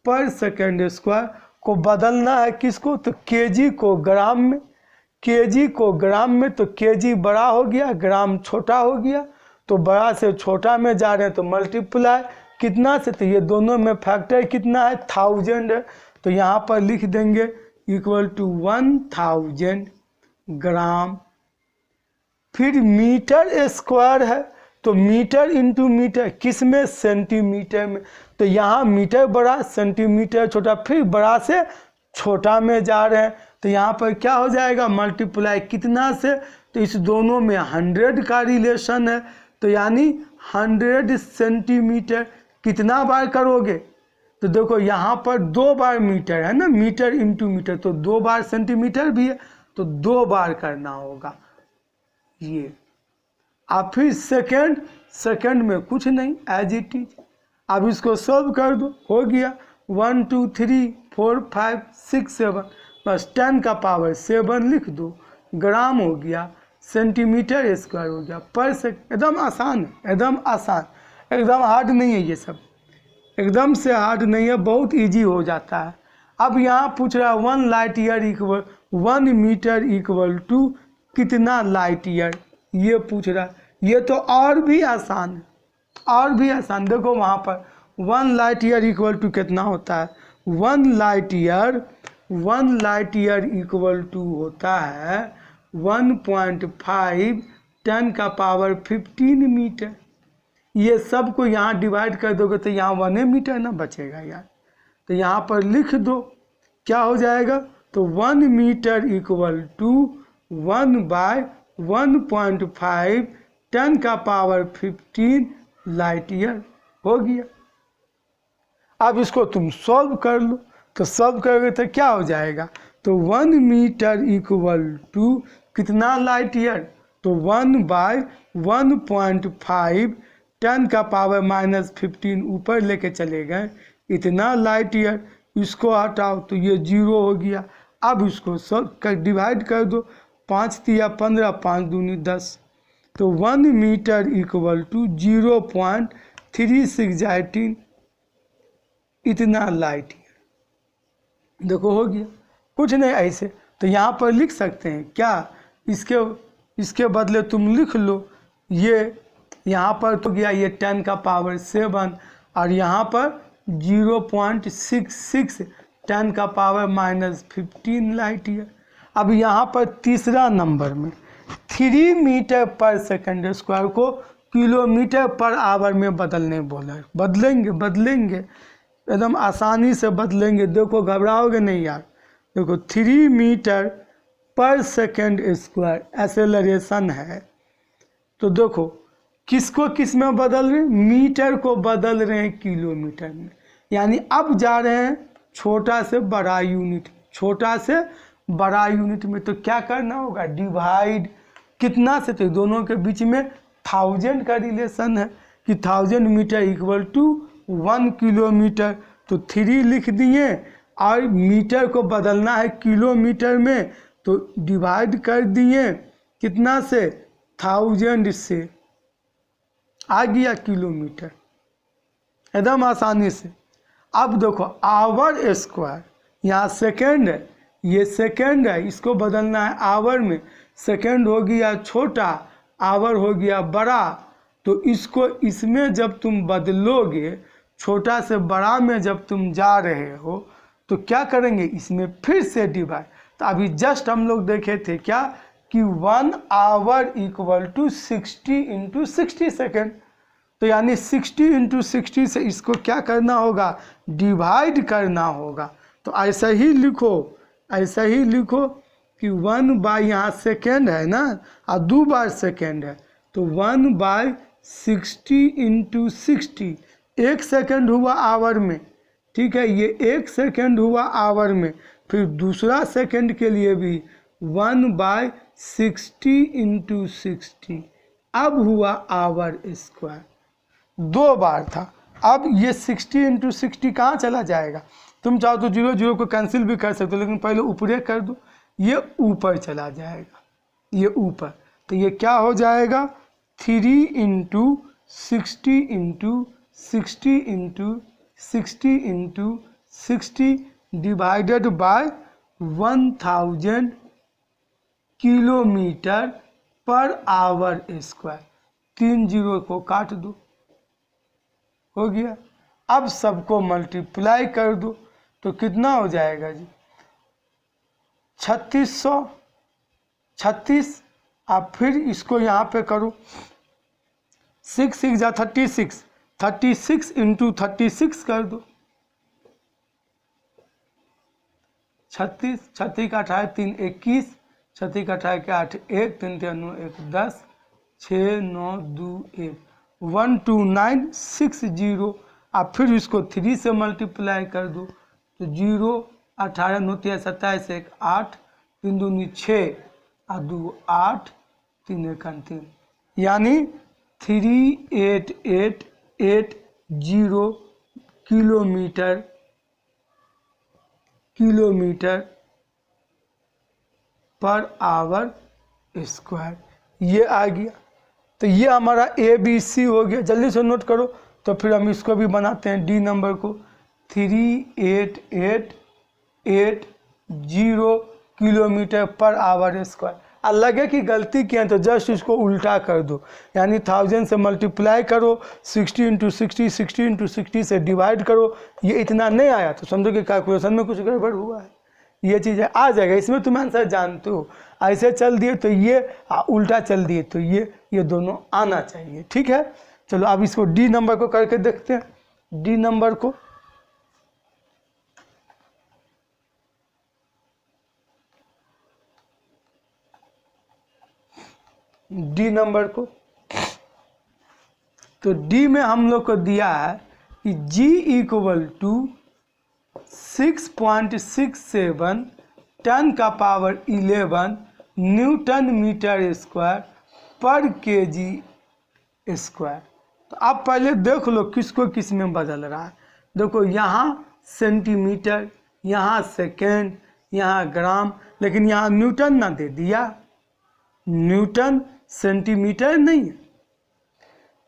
पर सेकेंड स्क्वायर को बदलना है किसको, तो केजी को ग्राम में। केजी को ग्राम में, तो केजी बड़ा हो गया, ग्राम छोटा हो गया। तो बड़ा से छोटा में जा रहे हैं तो मल्टीप्लाई कितना से, तो ये दोनों में फैक्टर कितना है 1000 है। तो यहाँ पर लिख देंगे इक्वल टू 1000 ग्राम। फिर मीटर स्क्वायर है, तो मीटर इंटू मीटर किस में, सेंटीमीटर में। तो यहाँ मीटर बड़ा सेंटीमीटर छोटा, फिर बड़ा से छोटा में जा रहे हैं। तो यहाँ पर क्या हो जाएगा, मल्टीप्लाई कितना से, तो इस दोनों में 100 का रिलेशन है। तो यानी 100 सेंटीमीटर कितना बार करोगे, तो देखो यहाँ पर 2 बार मीटर है ना, मीटर इंटू मीटर, तो 2 बार सेंटीमीटर भी है, तो 2 बार करना होगा ये। अब फिर सेकंड में कुछ नहीं, एज इट इज। अब इसको सॉल्व कर दो, हो गया 1 2 3 4 5 6 7, बस 10 का पावर 7 लिख दो, ग्राम हो गया, सेंटीमीटर स्क्वायर हो गया, पर सेकंड। एकदम आसान है, एकदम आसान, एकदम हार्ड नहीं है ये सब, एकदम से हार्ड नहीं है, बहुत इजी हो जाता है। अब यहाँ पूछ रहा है 1 light year equal 1 metre equal to कितना लाइट ईयर, ये पूछ रहा है। ये तो और भी आसान है, और भी आसान। देखो वहाँ पर 1 लाइट ईयर इक्वल टू कितना होता है, 1 लाइट ईयर इक्वल टू होता है 1.5 10 का पावर 15 मीटर। ये सब को यहाँ डिवाइड कर दोगे तो यहाँ 1 मीटर ना बचेगा यार, तो यहाँ पर लिख दो क्या हो जाएगा, तो 1 मीटर इक्वल टू 1/1.5 10 का पावर 15 लाइट ईयर हो गया। अब इसको तुम सॉल्व कर लो, तो सॉल्व करोगे तो क्या हो जाएगा, तो 1 मीटर इक्वल टू कितना लाइट ईयर, तो 1/1.5 10 का पावर -15 ऊपर लेके चले गए, इतना लाइट ईयर। इसको हटाओ तो ये 0 हो गया। अब इसको सब डिवाइड कर दो, 5 तिया 15, 5 दूनी 10, तो 1 मीटर इक्वल टू 0.3618 इतना लाइट ईयर। देखो हो गया, कुछ नहीं ऐसे। तो यहाँ पर लिख सकते हैं क्या, इसके बदले तुम लिख लो, ये यहाँ पर तो गया ये 10 का पावर 7 और यहाँ पर 0.66 10 का पावर -15 लाइट ईयर। अब यहाँ पर तीसरा नंबर में 3 मीटर पर सेकंड स्क्वायर को किलोमीटर पर आवर में बदलने बोला है। बदलेंगे एकदम आसानी से बदलेंगे। देखो घबराओगे नहीं यार। देखो 3 मीटर पर सेकंड स्क्वायर एक्सेलरेशन है, तो देखो किसको किस में बदल रहे हैं, मीटर को बदल रहे हैं किलोमीटर में। यानी अब जा रहे हैं छोटा से बड़ा यूनिट, छोटा से बड़ा यूनिट में। तो क्या करना होगा, डिवाइड कितना से, तो दोनों के बीच में 1000 का रिलेशन है कि 1000 मीटर इक्वल टू 1 किलोमीटर। तो 3 लिख दिए और मीटर को बदलना है किलोमीटर में, तो डिवाइड कर दिए कितना से, 1000 से, आ गया किलोमीटर, एकदम आसानी से। अब देखो आवर स्क्वायर, यहाँ सेकेंड है, ये सेकेंड है, इसको बदलना है आवर में। सेकेंड हो गया छोटा, आवर हो गया बड़ा, तो इसको इसमें जब तुम बदलोगे, छोटा से बड़ा में जब तुम जा रहे हो, तो क्या करेंगे, इसमें फिर से डिवाइड। तो अभी जस्ट हम लोग देखे थे क्या कि 1 आवर इक्वल टू 60 × 60 सेकेंड। तो यानी 60 × 60 से इसको क्या करना होगा, डिवाइड करना होगा। तो ऐसा ही लिखो कि 1 बाय यहाँ सेकेंड है ना, और 2 बार सेकेंड है, तो 1/60 × 60, 1 सेकेंड हुआ आवर में, ठीक है, ये 1 सेकेंड हुआ आवर में। फिर दूसरा सेकेंड के लिए भी 1/60 × 60, अब हुआ आवर स्क्वायर। 2 बार था, अब ये 60 × 60 कहाँ चला जाएगा, तुम चाहो तो 0 0 को कैंसिल भी कर सकते हो, लेकिन पहले ऊपरे कर दो, ये ऊपर चला जाएगा, ये ऊपर। तो ये क्या हो जाएगा, 3 × 60 × 60 × 60 × 60 divided by 1000 kilometre per our square. 3 0 को काट दो, हो गया। अब सबको मल्टीप्लाई कर दो, तो कितना हो जाएगा जी, 3636। आप फिर इसको यहाँ पे करो, 6 6 जा 36, 36 × 36 कर दो, 36 36 का 18 3 21, 36 का 18 के 8 1 3 3 9 1 10 6 9 2 1 12960। आप फिर इसको 3 से मल्टीप्लाई कर दो, तो 0 18 9 3 27 1 8 3 2 6 और 2 8 3 1 3, यानी 38880 किलोमीटर पर आवर स्क्वायर, ये आ गया। तो ये हमारा ABC हो गया, जल्दी से नोट करो। तो फिर हम इसको भी बनाते हैं, डी नंबर को 38880 किलोमीटर पर आवर स्क्वायर। और लगे कि गलती किया तो जस्ट इसको उल्टा कर दो, यानी 1000 से मल्टीप्लाई करो, 60 × 60, 60 × 60 से डिवाइड करो। ये इतना नहीं आया तो समझो कि कैलकुलेशन में कुछ गड़बड़ हुआ है। ये चीज़ आ जाएगा, इसमें तुम आंसर जानते हो। ऐसे चल दिए तो ये, उल्टा चल दिए तो ये दोनों आना चाहिए। ठीक है, चलो अब इसको डी नंबर को करके देखते हैं। डी नंबर को तो डी में हम लोग को दिया है कि G = 6.67 10⁻11 न्यूटन मीटर स्क्वायर पर kg स्क्वायर। तो आप पहले देख लो किसको किस में बदल रहा है। देखो यहाँ सेंटीमीटर, यहाँ सेकेंड, यहाँ ग्राम, लेकिन यहाँ न्यूटन ना दे दिया, न्यूटन सेंटीमीटर नहीं है।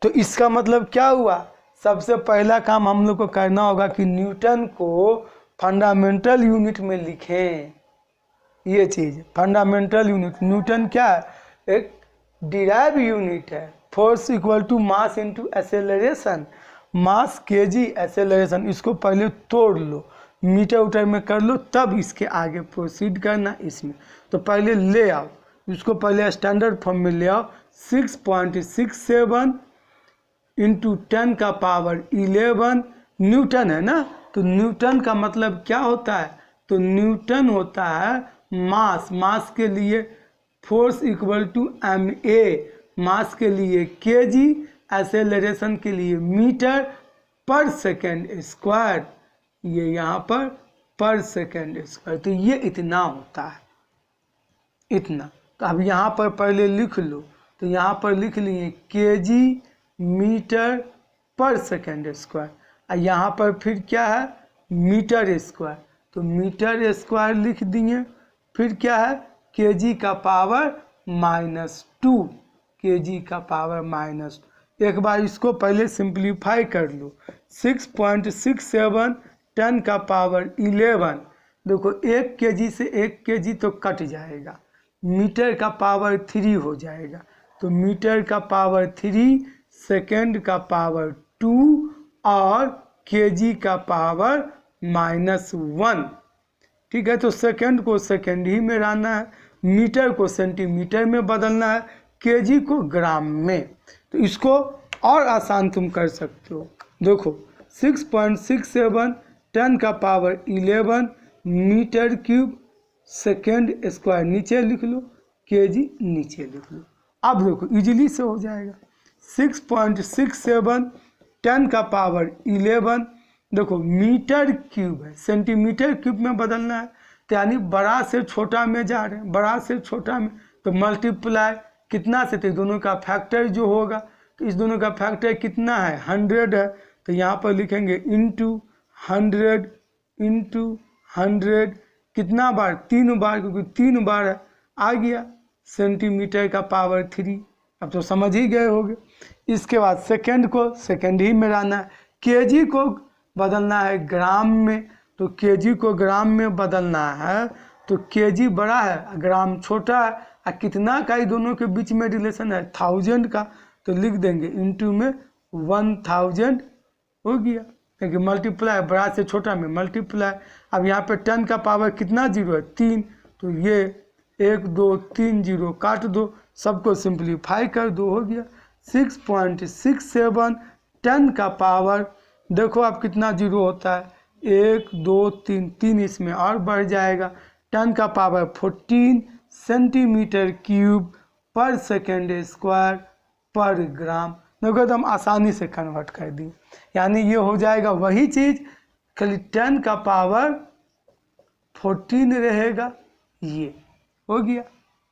तो इसका मतलब क्या हुआ, सबसे पहला काम हम लोग को करना होगा कि न्यूटन को फंडामेंटल यूनिट में लिखें। ये चीज़ फंडामेंटल यूनिट, न्यूटन क्या है, एक डिराइव यूनिट है। फोर्स = मास × एक्सेलरेशन, मास kg एक्सेलरेशन। इसको पहले तोड़ लो, मीटर उटर में कर लो, तब इसके आगे प्रोसीड करना इसमें। तो पहले ले आओ इसको, पहले स्टैंडर्ड फॉर्म में ले आओ। 6.67 × 10⁻11 न्यूटन है ना। तो न्यूटन का मतलब क्या होता है, तो न्यूटन होता है मास, मास के लिए फोर्स = ma, मास के लिए kg, एक्सेलरेशन के लिए मीटर पर सेकेंड स्क्वायर, ये यहाँ पर सेकेंड स्क्वायर। तो ये इतना होता है, इतना। तो अब यहाँ पर पहले लिख लो, तो यहाँ पर लिख लिए kg मीटर पर सेकेंड स्क्वायर, और यहाँ पर फिर क्या है, मीटर स्क्वायर। तो मीटर स्क्वायर लिख दिए। फिर क्या है, kg⁻², kg⁻²। एक बार इसको पहले सिंप्लीफाई कर लो। 6.67 10⁻11, देखो 1 kg से 1 kg तो कट जाएगा, मीटर का पावर 3 हो जाएगा। तो मीटर का पावर 3, सेकेंड का पावर 2 और kg का पावर -1। ठीक है, तो सेकेंड को सेकेंड ही में रहना है, मीटर को सेंटीमीटर में बदलना है, kg को ग्राम में। तो इसको और आसान तुम कर सकते हो। देखो 6.67 10⁻11 मीटर क्यूब सेकेंड स्क्वायर नीचे लिख लो, kg नीचे लिख लो। अब देखो इजीली से हो जाएगा। 6.67 10⁻11, देखो मीटर क्यूब है, सेंटीमीटर क्यूब में बदलना है, तो यानी बड़ा से छोटा में जा रहे हैं, बड़ा से छोटा में। तो मल्टीप्लाई कितना से, तो दोनों का फैक्टर जो होगा, तो इस दोनों का फैक्टर कितना है, 100 है। तो यहाँ पर लिखेंगे × 100 कितना बार, 3 बार, क्योंकि 3 बार है, आ गया सेंटीमीटर का पावर 3। अब तो समझ ही गए होगे। इसके बाद सेकेंड को सेकेंड ही में रहना है, kg को बदलना है ग्राम में। तो kg को ग्राम में बदलना है, तो kg बड़ा है, ग्राम छोटा है, और कितना का ही दोनों के बीच में रिलेशन है, 1000 का। तो लिख देंगे इंटू में 1000 हो गया, क्योंकि मल्टीप्लाई बड़ा से छोटा में मल्टीप्लाई। अब यहाँ पे 10 का पावर कितना 0 है, 3। तो ये 1 2 3 0 काट दो, सबको सिंप्लीफाई कर दो, हो गया 6.67 10 का पावर। देखो अब कितना 0 होता है, 1 2 3, 3 इसमें और बढ़ जाएगा, 10 का पावर 14 सेंटीमीटर क्यूब पर सेकेंड स्क्वायर पर ग्राम। देखो एकदम आसानी से कन्वर्ट कर दी, यानी ये हो जाएगा वही चीज़, खाली 10 का पावर 14 रहेगा, ये हो गया।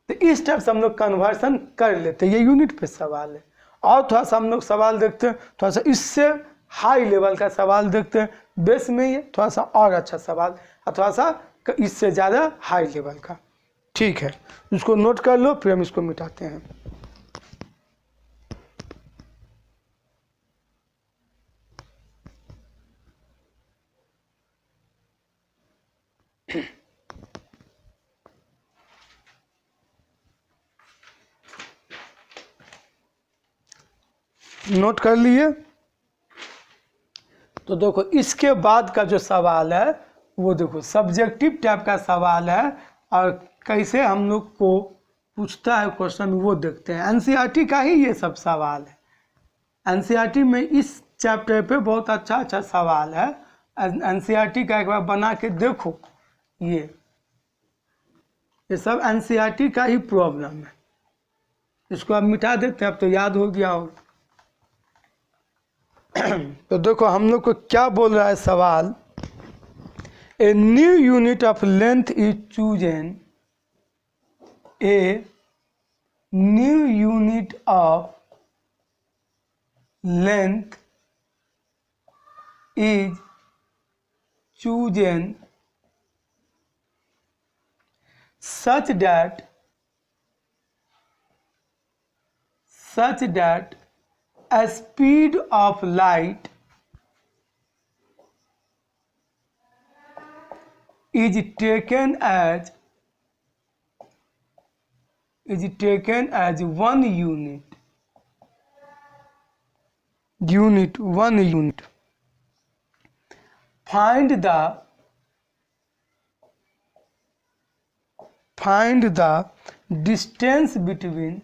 तो इस टाइप से हम लोग कन्वर्सन कर लेते हैं। ये यूनिट पे सवाल है। और थोड़ा सा हम लोग सवाल देखते हैं, थोड़ा सा इससे हाई लेवल का सवाल देखते हैं। बेस में ये थोड़ा सा और अच्छा सवाल, और थोड़ा सा इससे ज़्यादा हाई लेवल का। ठीक है, इसको नोट कर लो, फिर हम इसको मिटाते हैं। नोट कर लिए? तो देखो इसके बाद का जो सवाल है वो देखो सब्जेक्टिव टाइप का सवाल है, और कैसे हम लोग को पूछता है क्वेश्चन वो देखते हैं। एनसीईआरटी का ही ये सब सवाल है। एनसीईआरटी में इस चैप्टर पे बहुत अच्छा सवाल है। एनसीईआरटी का एक बार बना के देखो। ये सब एनसीईआरटी का ही प्रॉब्लम है। इसको अब मिटा देते हैं, अब तो याद हो गया होगा। तो देखो हम लोग को क्या बोल रहा है सवाल। ए new unit of length is chosen. A new unit of length is chosen such that a speed of light is taken as 1 unit. Find the distance between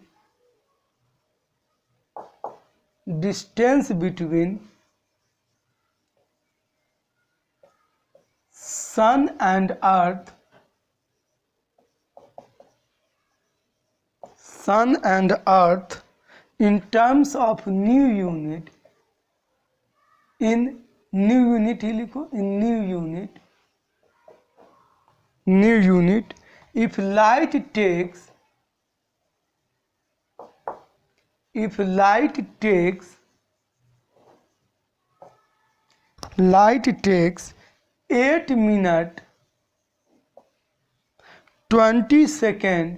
sun and earth in terms of new unit. In new unit ही लिखो, in new unit if light takes 8 minutes 20 seconds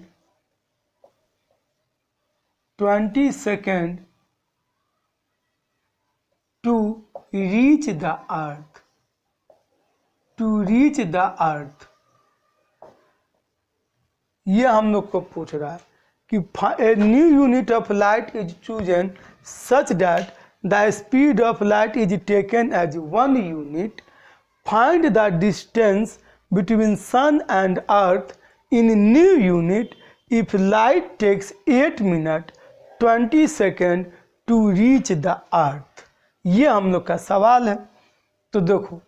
to reach the earth, ये हम लोग को पूछ रहा है कि a new unit of light is chosen such that the speed of light is taken as 1 unit. Find the distance between sun and earth in new unit if light takes 8 minutes 20 seconds to reach the earth. ये हम लोग का सवाल है। तो देखो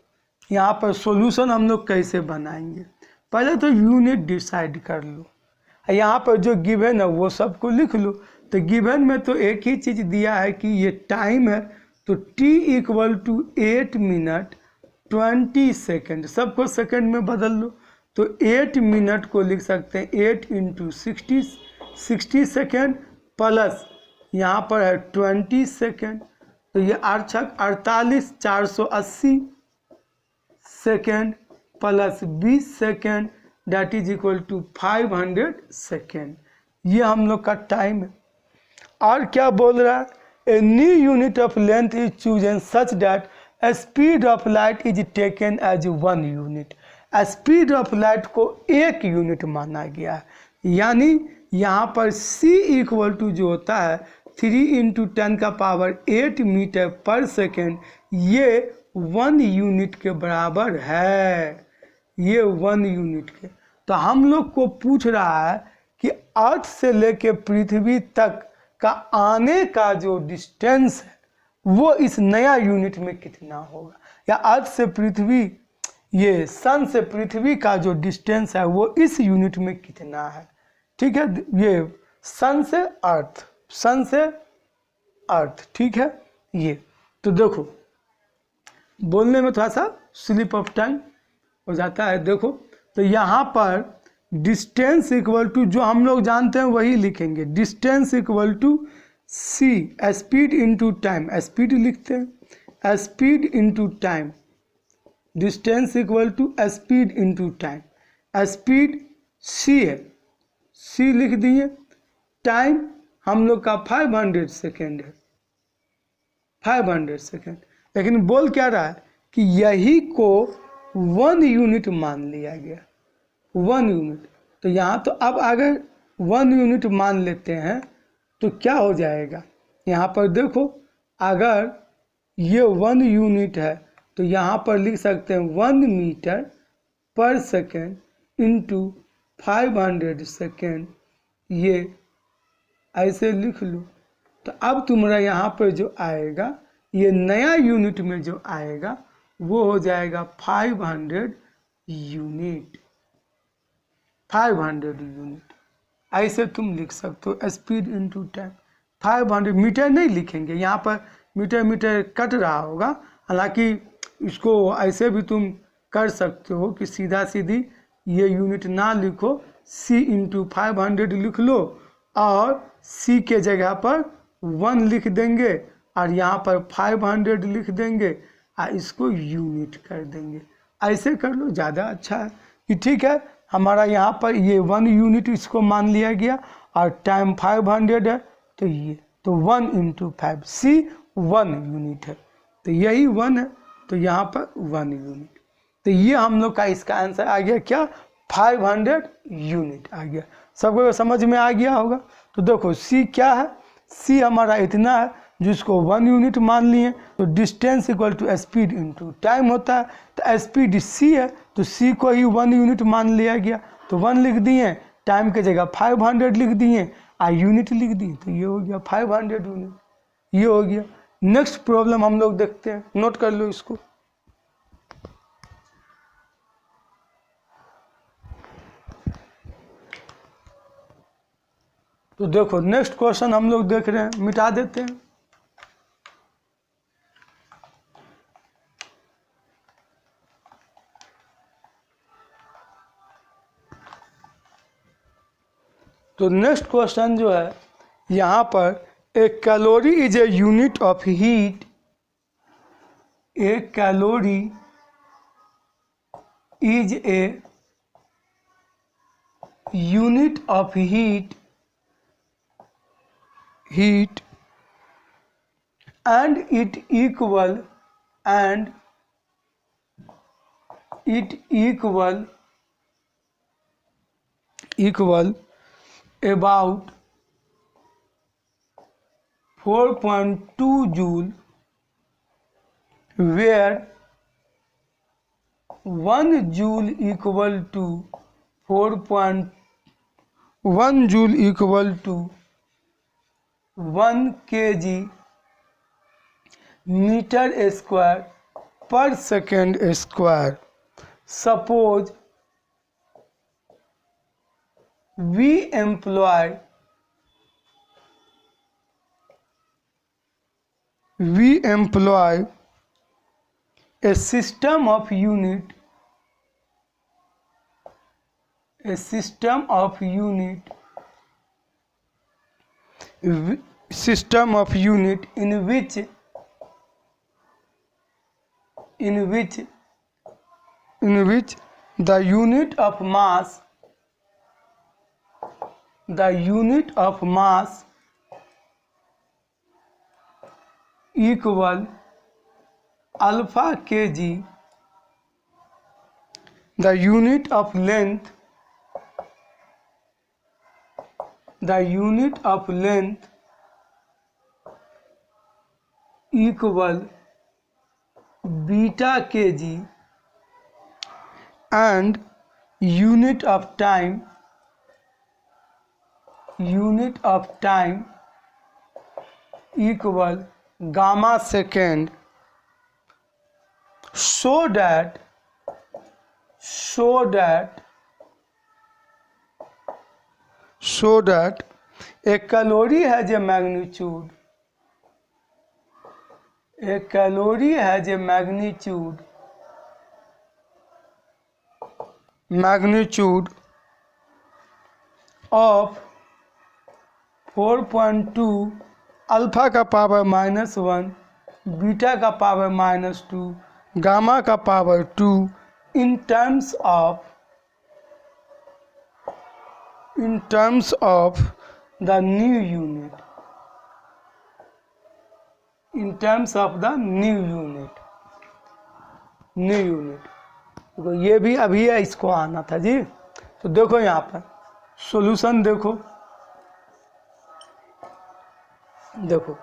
यहाँ पर सॉल्यूशन हम लोग कैसे बनाएंगे। पहले तो यूनिट डिसाइड कर लो। यहाँ पर जो गिवन है वो सबको लिख लो। तो गिवन में तो एक ही चीज़ दिया है कि ये टाइम है, तो t = 8 minutes 20 seconds, सबको सेकंड में बदल लो। तो 8 मिनट को लिख सकते हैं 8 × 60 सेकेंड प्लस यहाँ पर है 20 सेकेंड, तो ये 48 480 second plus 20 second that is equal to 500 second. ये हम लोग का टाइम है। और क्या बोल रहा है, ए new unit of length is chosen such that a speed of light is taken as 1 unit. Speed of light को 1 यूनिट माना गया है, यानी यहाँ पर c = जो होता है 3 × 10⁸ मीटर पर सेकेंड, ये 1 यूनिट के बराबर है। ये 1 यूनिट के। तो हम लोग को पूछ रहा है कि अर्थ से लेके पृथ्वी तक का आने का जो डिस्टेंस है वो इस नया यूनिट में कितना होगा, या अर्थ से पृथ्वी, ये सन से पृथ्वी का जो डिस्टेंस है वो इस यूनिट में कितना है। ठीक है, ये सन से अर्थ, ठीक है। ये तो देखो बोलने में थोड़ा सा स्लिप ऑफ टाइम हो जाता है। देखो तो यहाँ पर डिस्टेंस इक्वल टू, जो हम लोग जानते हैं वही लिखेंगे, distance equal to c speed into time, speed लिखते हैं, speed into time, distance equal to speed into time. Speed c है, सी लिख दिए। टाइम हम लोग का 500 सेकेंड है, 500 सेकेंड। लेकिन बोल क्या रहा है कि यही को 1 यूनिट मान लिया गया, 1 यूनिट। तो यहाँ तो अब अगर 1 यूनिट मान लेते हैं तो क्या हो जाएगा, यहाँ पर देखो अगर ये 1 यूनिट है तो यहाँ पर लिख सकते हैं 1 मीटर पर सेकेंड इंटू 500 सेकेंड, ये ऐसे लिख लो। तो अब तुम्हारा यहाँ पर जो आएगा, ये नया यूनिट में जो आएगा वो हो जाएगा 500 यूनिट, 500 यूनिट। ऐसे तुम लिख सकते हो, स्पीड इंटू टाइम। 500 मीटर नहीं लिखेंगे, यहाँ पर मीटर मीटर कट रहा होगा। हालांकि इसको ऐसे भी तुम कर सकते हो कि सीधा सीधी ये यूनिट ना लिखो, c इंटू 500 लिख लो और c के जगह पर 1 लिख देंगे और यहाँ पर 500 लिख देंगे और इसको यूनिट कर देंगे। ऐसे कर लो, ज़्यादा अच्छा है कि ठीक है हमारा यहाँ पर ये 1 यूनिट इसको मान लिया गया और टाइम 500 है, तो ये तो 1 इंटू 5, c 1 यूनिट है, तो यही 1 है, तो यहाँ पर 1 यूनिट। तो ये हम लोग का इसका आंसर आ गया क्या, 500 यूनिट आ गया। सबको समझ में आ गया होगा। तो देखो c क्या है, c हमारा इतना है जिसको 1 यूनिट मान लिए, तो distance equal to speed into time होता है। तो स्पीड c है तो c को ही 1 यूनिट मान लिया गया, तो 1 लिख दिए, टाइम के जगह 500 लिख दिए और यूनिट लिख दिए, तो ये हो गया 500 यूनिट, ये हो गया। नेक्स्ट प्रॉब्लम हम लोग देखते हैं, नोट कर लो इसको। तो देखो नेक्स्ट क्वेश्चन हम लोग देख रहे हैं, मिटा देते हैं। तो नेक्स्ट क्वेश्चन जो है यहाँ पर, a calorie is a unit of heat, a calorie is a unit of heat and it equal about 4.2 joule, where 1 joule equal to 1 joule equal to 1 kg meter square per second square. Suppose we employ a system of unit in which the unit of mass equal alpha kg, the unit of length equal beta kg, and unit of time equal gamma second, so that a calorie has a magnitude of 4.2, alpha का power -1, beta का power -2, gamma का power 2 in terms of in terms of the new unit, in terms of the new unit, new unit. देखो ये भी अभी है, इसको आना था जी। तो देखो यहाँ पर सॉल्यूशन देखो, देखो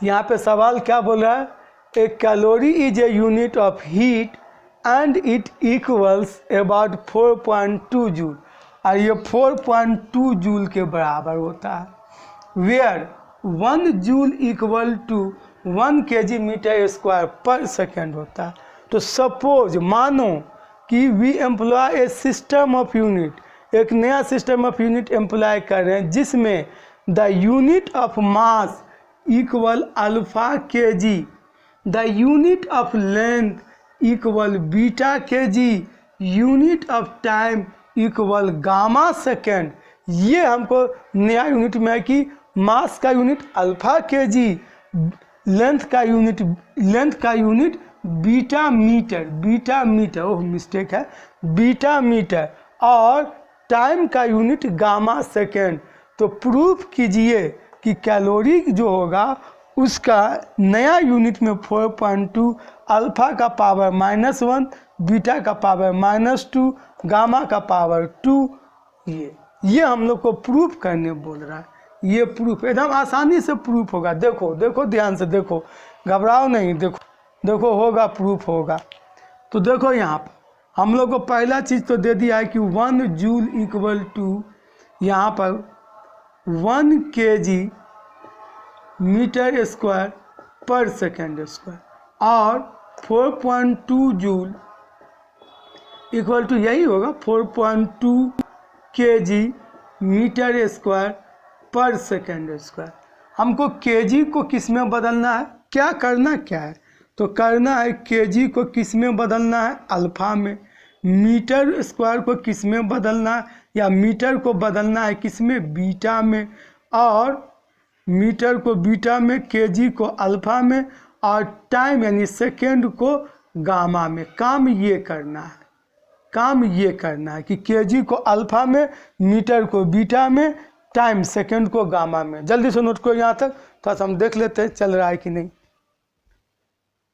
यहाँ पे सवाल क्या बोल रहा है, a calorie is a unit of heat and it equals about 4.2 joule, और ये 4.2 जूल के बराबर होता है। Where 1 joule equal to 1 kg metre square पर सेकेंड होता है। तो सपोज मानो कि we employ a system of unit, एक नया सिस्टम ऑफ यूनिट एम्प्लॉय कर रहे हैं जिसमें the unit of mass equal alpha k g, the unit of length equal beta k g, unit of time equal gamma second. ये हमको नया unit में है कि मास का यूनिट अल्फा के जी, लेंथ का यूनिट बीटा मीटर, ओह मिस्टेक है, beta metre, और टाइम का यूनिट गामा सेकेंड। तो प्रूफ कीजिए कि कैलोरी जो होगा उसका नया यूनिट में 4.2, अल्फा का पावर -1, बीटा का पावर -2, गामा का पावर 2। ये हम लोग को प्रूफ करने बोल रहा है। ये प्रूफ एकदम आसानी से प्रूफ होगा। देखो देखो ध्यान से देखो, घबराओ नहीं, देखो होगा, प्रूफ होगा। तो देखो यहाँ पर हम लोग को पहला चीज़ तो दे दिया है कि 1 जूल इक्वल टू यहाँ पर 1 kg मीटर स्क्वायर पर सेकेंड स्क्वायर, और 4.2 जूल इक्वल टू यही होगा 4.2 kg मीटर स्क्वायर पर सेकेंड स्क्वायर। हमको केजी को किस में बदलना है, क्या करना क्या है, तो करना है केजी को किस में बदलना है, अल्फा में। मीटर स्क्वायर को किस में बदलना है, या मीटर को बदलना है किस में, बीटा में, और मीटर को बीटा में, केजी को अल्फा में, और टाइम यानी सेकेंड को गामा में। काम ये करना है कि केजी को अल्फा में, मीटर को बीटा में, टाइम सेकेंड को गामा में। जल्दी से नोट करो यहाँ तक, थोड़ा सा हम देख लेते हैं चल रहा है कि नहीं।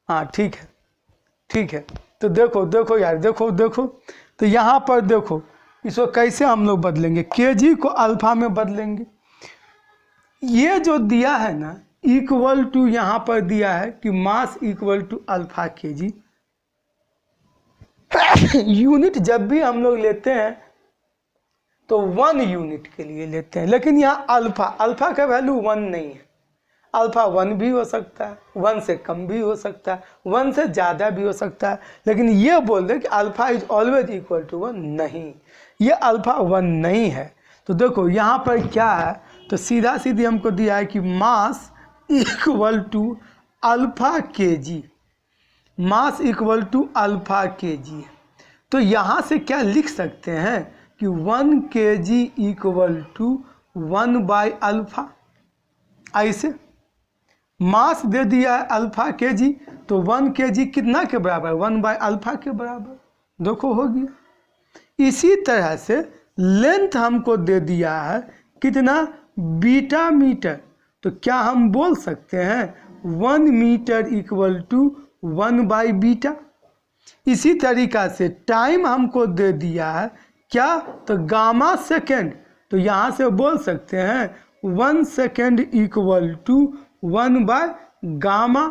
हाँ ठीक है। तो देखो यार, देखो तो यहाँ पर देखो इसको कैसे हम लोग बदलेंगे, केजी को अल्फा में बदलेंगे। ये जो दिया है ना इक्वल टू, यहाँ पर दिया है कि mass equal to alpha KG. Unit जब भी हम लोग लेते हैं तो 1 यूनिट के लिए लेते हैं, लेकिन यहाँ अल्फा का वैल्यू 1 नहीं है। अल्फा 1 भी हो सकता है, 1 से कम भी हो सकता है, 1 से ज़्यादा भी हो सकता है, लेकिन ये बोल दे कि alpha is always equal to 1, नहीं, ये अल्फा 1 नहीं है। तो देखो यहाँ पर क्या है, तो सीधा सीधी हमको दिया है कि mass equal to alpha k ji, mass equal to alpha k जी। तो यहाँ से क्या लिख सकते हैं कि 1 kg equal to 1 by alpha. ऐसे मास दे दिया है अल्फा के जी, तो 1 kg कितना के बराबर, 1 बाई अल्फा के बराबर। देखो हो गया। इसी तरह से लेंथ हमको दे दिया है कितना, बीटा मीटर। तो क्या हम बोल सकते हैं 1 metre equal to 1 by beta. इसी तरीका से टाइम हमको दे दिया है क्या, तो गामा सेकेंड। तो यहाँ से बोल सकते हैं 1 second equal to 1 by gamma.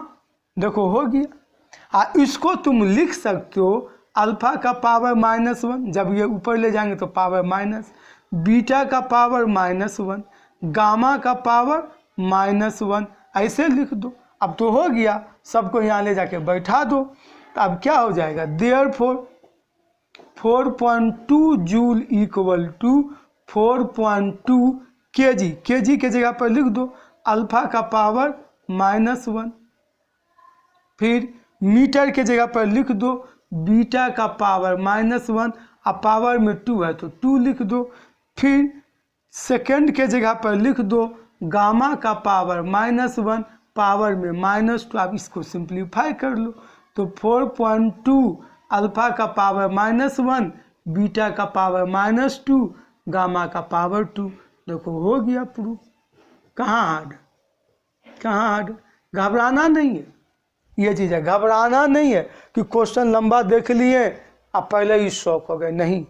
देखो हो गया। इसको तुम लिख सकते हो अल्फा का पावर -1, जब ये ऊपर ले जाएंगे तो पावर माइनस, बीटा का पावर -1, गामा का पावर -1, ऐसे लिख दो। अब तो हो गया, सबको यहाँ ले जाके बैठा दो। तो अब क्या हो जाएगा, therefore 4.2 joule equal to 4.2 kg, KG के जगह पर लिख दो अल्फा का पावर -1, फिर मीटर के जगह पर लिख दो बीटा का पावर -1, अब पावर में 2 है तो 2 लिख दो, फिर सेकेंड के जगह पर लिख दो गामा का पावर -1, पावर में -2। आप इसको सिंप्लीफाई कर लो तो 4.2 अल्फा का पावर -1, बीटा का पावर -2, गामा का पावर 2। देखो हो गया प्रूफ। कहाँ हार्ड, कहाँ हार्ड, घबराना नहीं है, ये चीज़ है, घबराना नहीं है कि क्वेश्चन लंबा देख लिए आप पहले ही शॉक हो गए, नहीं।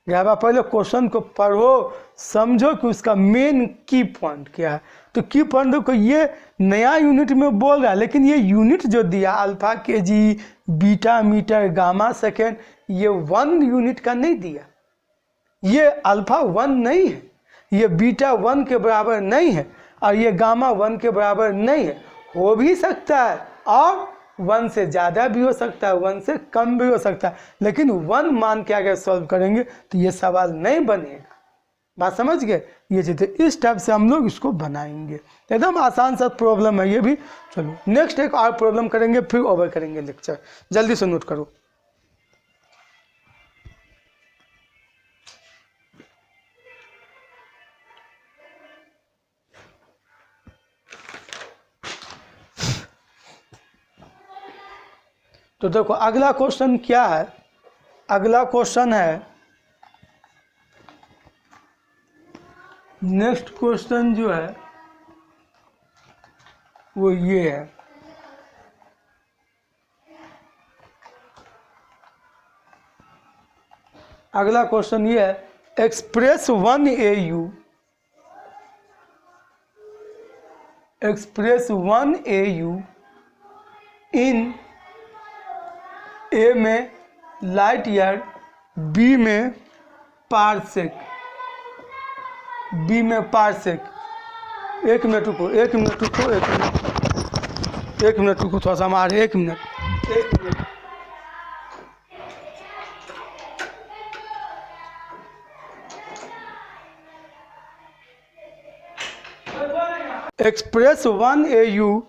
घबरा, पहले क्वेश्चन को पढ़ो, समझो कि उसका मेन की पॉइंट क्या है। तो की पॉइंट देखो, ये नया यूनिट में बोल रहा है, लेकिन ये यूनिट जो दिया alpha KG, beta metre, gamma second, ये 1 यूनिट का नहीं दिया। ये अल्फा 1 नहीं है, ये बीटा 1 के बराबर नहीं है, और ये गामा 1 के बराबर नहीं है। हो भी सकता है और 1 से ज़्यादा भी हो सकता है, 1 से कम भी हो सकता है, लेकिन 1 मान के अगर सॉल्व करेंगे तो ये सवाल नहीं बनेगा। बात समझ गए? ये चीज़ इस टाइप से हम लोग इसको बनाएंगे। एकदम आसान सा प्रॉब्लम है ये भी। चलो नेक्स्ट एक और प्रॉब्लम करेंगे, फिर ओवर करेंगे लेक्चर। जल्दी से नोट करो। तो देखो अगला क्वेश्चन क्या है, अगला क्वेश्चन है, नेक्स्ट क्वेश्चन जो है वो ये है। अगला क्वेश्चन ये है, एक्सप्रेस 1AU, एक्सप्रेस 1AU इन ए में लाइट ईयर, बी में पारसेक, बी में पारसेक। 1 मिनट रुको, 1 मिनट रुको, 1 मिनट, 1 मिनट रुको, थोड़ा सा मारे, 1 मिनट, 1 मिनट। एक्सप्रेस 1AU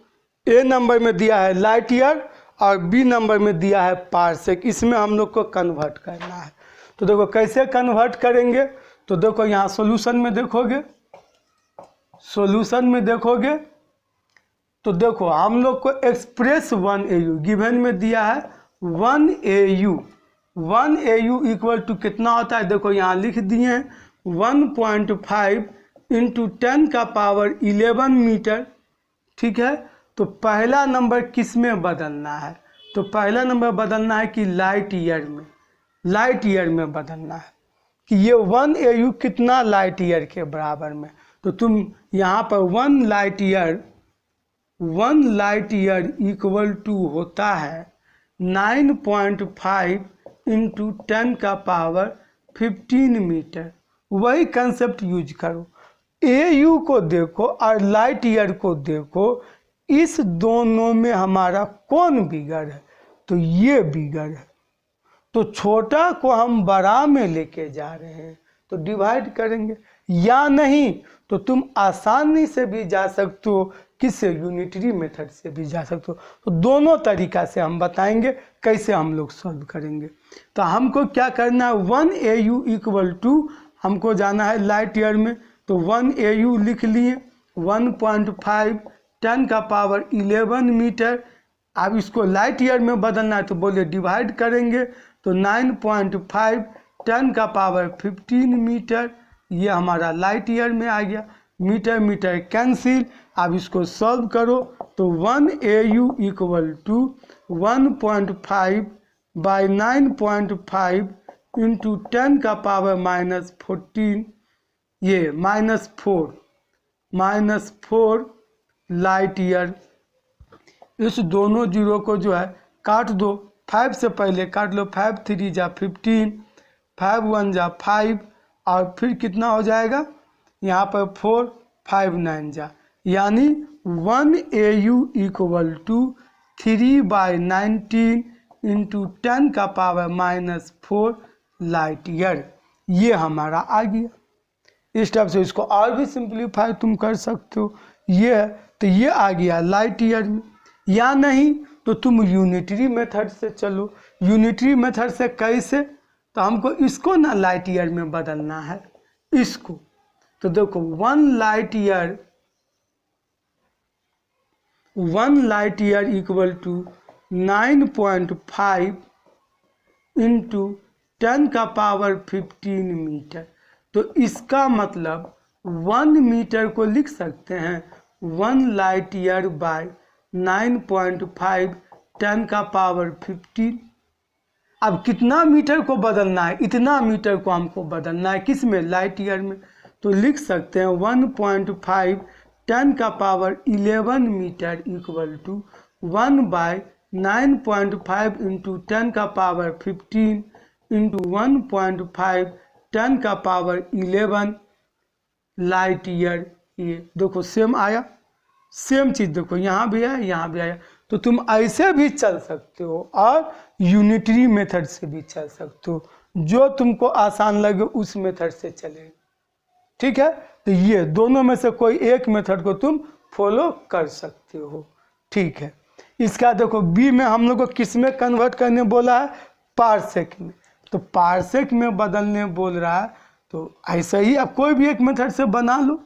ए नंबर में दिया है लाइट ईयर और बी नंबर में दिया है पारसेक। इसमें हम लोग को कन्वर्ट करना है। तो देखो कैसे कन्वर्ट करेंगे। तो देखो यहाँ सॉल्यूशन में देखोगे, सॉल्यूशन में देखोगे तो देखो हम लोग को एक्सप्रेस 1AU गिवन में दिया है 1AU, 1AU इक्वल टू कितना होता है, देखो यहाँ लिख दिए हैं 1.5 इंटू 10 का पावर 11 मीटर। ठीक है, तो पहला नंबर किस में बदलना है, तो पहला नंबर बदलना है कि लाइट ईयर में, लाइट ईयर में बदलना है कि ये 1AU कितना लाइट ईयर के बराबर में। तो तुम यहाँ पर 1 लाइट ईयर इक्वल टू होता है 9.5 इंटू 10 का पावर 15 मीटर। वही कंसेप्ट यूज करो, AU को देखो और लाइट ईयर को देखो, इस दोनों में हमारा कौन बिगर है, तो ये बिगर है। तो छोटा को हम बड़ा में लेके जा रहे हैं तो डिवाइड करेंगे, या नहीं तो तुम आसानी से भी जा सकते हो, किससे, यूनिटरी मेथड से भी जा सकते हो। तो दोनों तरीका से हम बताएंगे कैसे हम लोग सॉल्व करेंगे। तो हमको क्या करना है, 1AU इक्वल टू हमको जाना है लाइट ईयर में, तो 1AU लिख लिए 1.5 10 का पावर 11 मीटर। अब इसको लाइट ईयर में बदलना है तो बोले डिवाइड करेंगे, तो 9.5 10 का पावर 15 मीटर, ये हमारा लाइट ईयर में आ गया। Metre metre cancel. अब इसको सॉल्व करो तो 1AU equal to 1.5 by 9.5 into 10 का पावर -14, ये -4 लाइट ईयर। इस दोनों जीरो को जो है काट दो, 5 से पहले काट लो, 5 3 जा 15, 5 1 जा 5, और फिर कितना हो जाएगा यहाँ पर 4 5 9 जा, यानी 1AU इक्वल टू 3/19 इंटू 10 का पावर -4 लाइट ईयर। ये हमारा आ गया। इस टाइप से इसको और भी सिंप्लीफाई तुम कर सकते हो। ये है तो ये आ गया लाइट ईयर में, या नहीं तो तुम यूनिटरी मेथड से चलो। यूनिटरी मेथड से कैसे, तो हमको इसको ना लाइट ईयर में बदलना है, इसको। तो देखो 1 light year equal to 9.5 into 10 का पावर 15 मीटर। तो इसका मतलब 1 मीटर को लिख सकते हैं 1 लाइट ईयर बाय 9.5 10 का पावर 15। अब कितना मीटर को बदलना है, इतना मीटर को हमको बदलना है, किस में, लाइट ईयर में। तो लिख सकते हैं 1.5 10 का power 11 metre equal to 1 by 9.5 into 10 का पावर 15 इंटू 1.5 10 का पावर 11 लाइट ईयर। ये देखो सेम आया, सेम चीज़ देखो यहाँ भी आया यहाँ भी आया। तो तुम ऐसे भी चल सकते हो और यूनिटरी मेथड से भी चल सकते हो, जो तुमको आसान लगे उस मेथड से चले। ठीक है, तो ये दोनों में से कोई एक मेथड को तुम फॉलो कर सकते हो। ठीक है, इसका देखो बी में हम लोग को किस में कन्वर्ट करने बोला है, पारसेक में। तो पारसेक में बदलने बोल रहा है, तो ऐसा ही आप कोई भी एक मेथड से बना लो।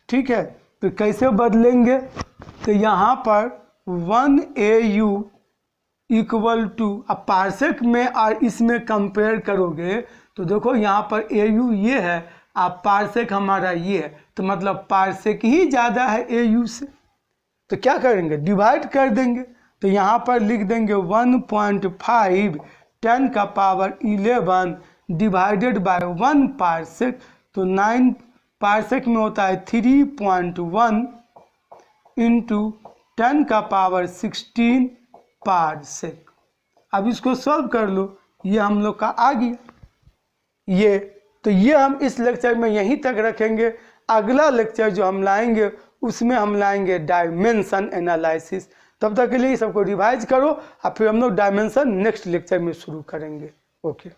ठीक है, तो कैसे बदलेंगे, तो यहाँ पर 1 AU इक्वल टू, अब पारसेक में और इसमें कंपेयर करोगे तो देखो यहाँ पर AU ये है, अब पारसेक हमारा ये है, तो मतलब पारसेक ही ज़्यादा है AU से। तो क्या करेंगे, डिवाइड कर देंगे। तो यहाँ पर लिख देंगे 1.5 10 का पावर 11 डिवाइडेड बाय 1 पारसेक। तो 9 पारसेक में होता है 3.1 इंटू 10 का पावर 16 पारसेक। अब इसको सॉल्व कर लो, ये हम लोग का आ गया ये। तो ये हम इस लेक्चर में यहीं तक रखेंगे। अगला लेक्चर जो हम लाएंगे उसमें हम लाएंगे डायमेंशन एनालिसिस। तब तक के लिए सबको रिवाइज करो और फिर हम लोग डायमेंशन नेक्स्ट लेक्चर में शुरू करेंगे। ओके।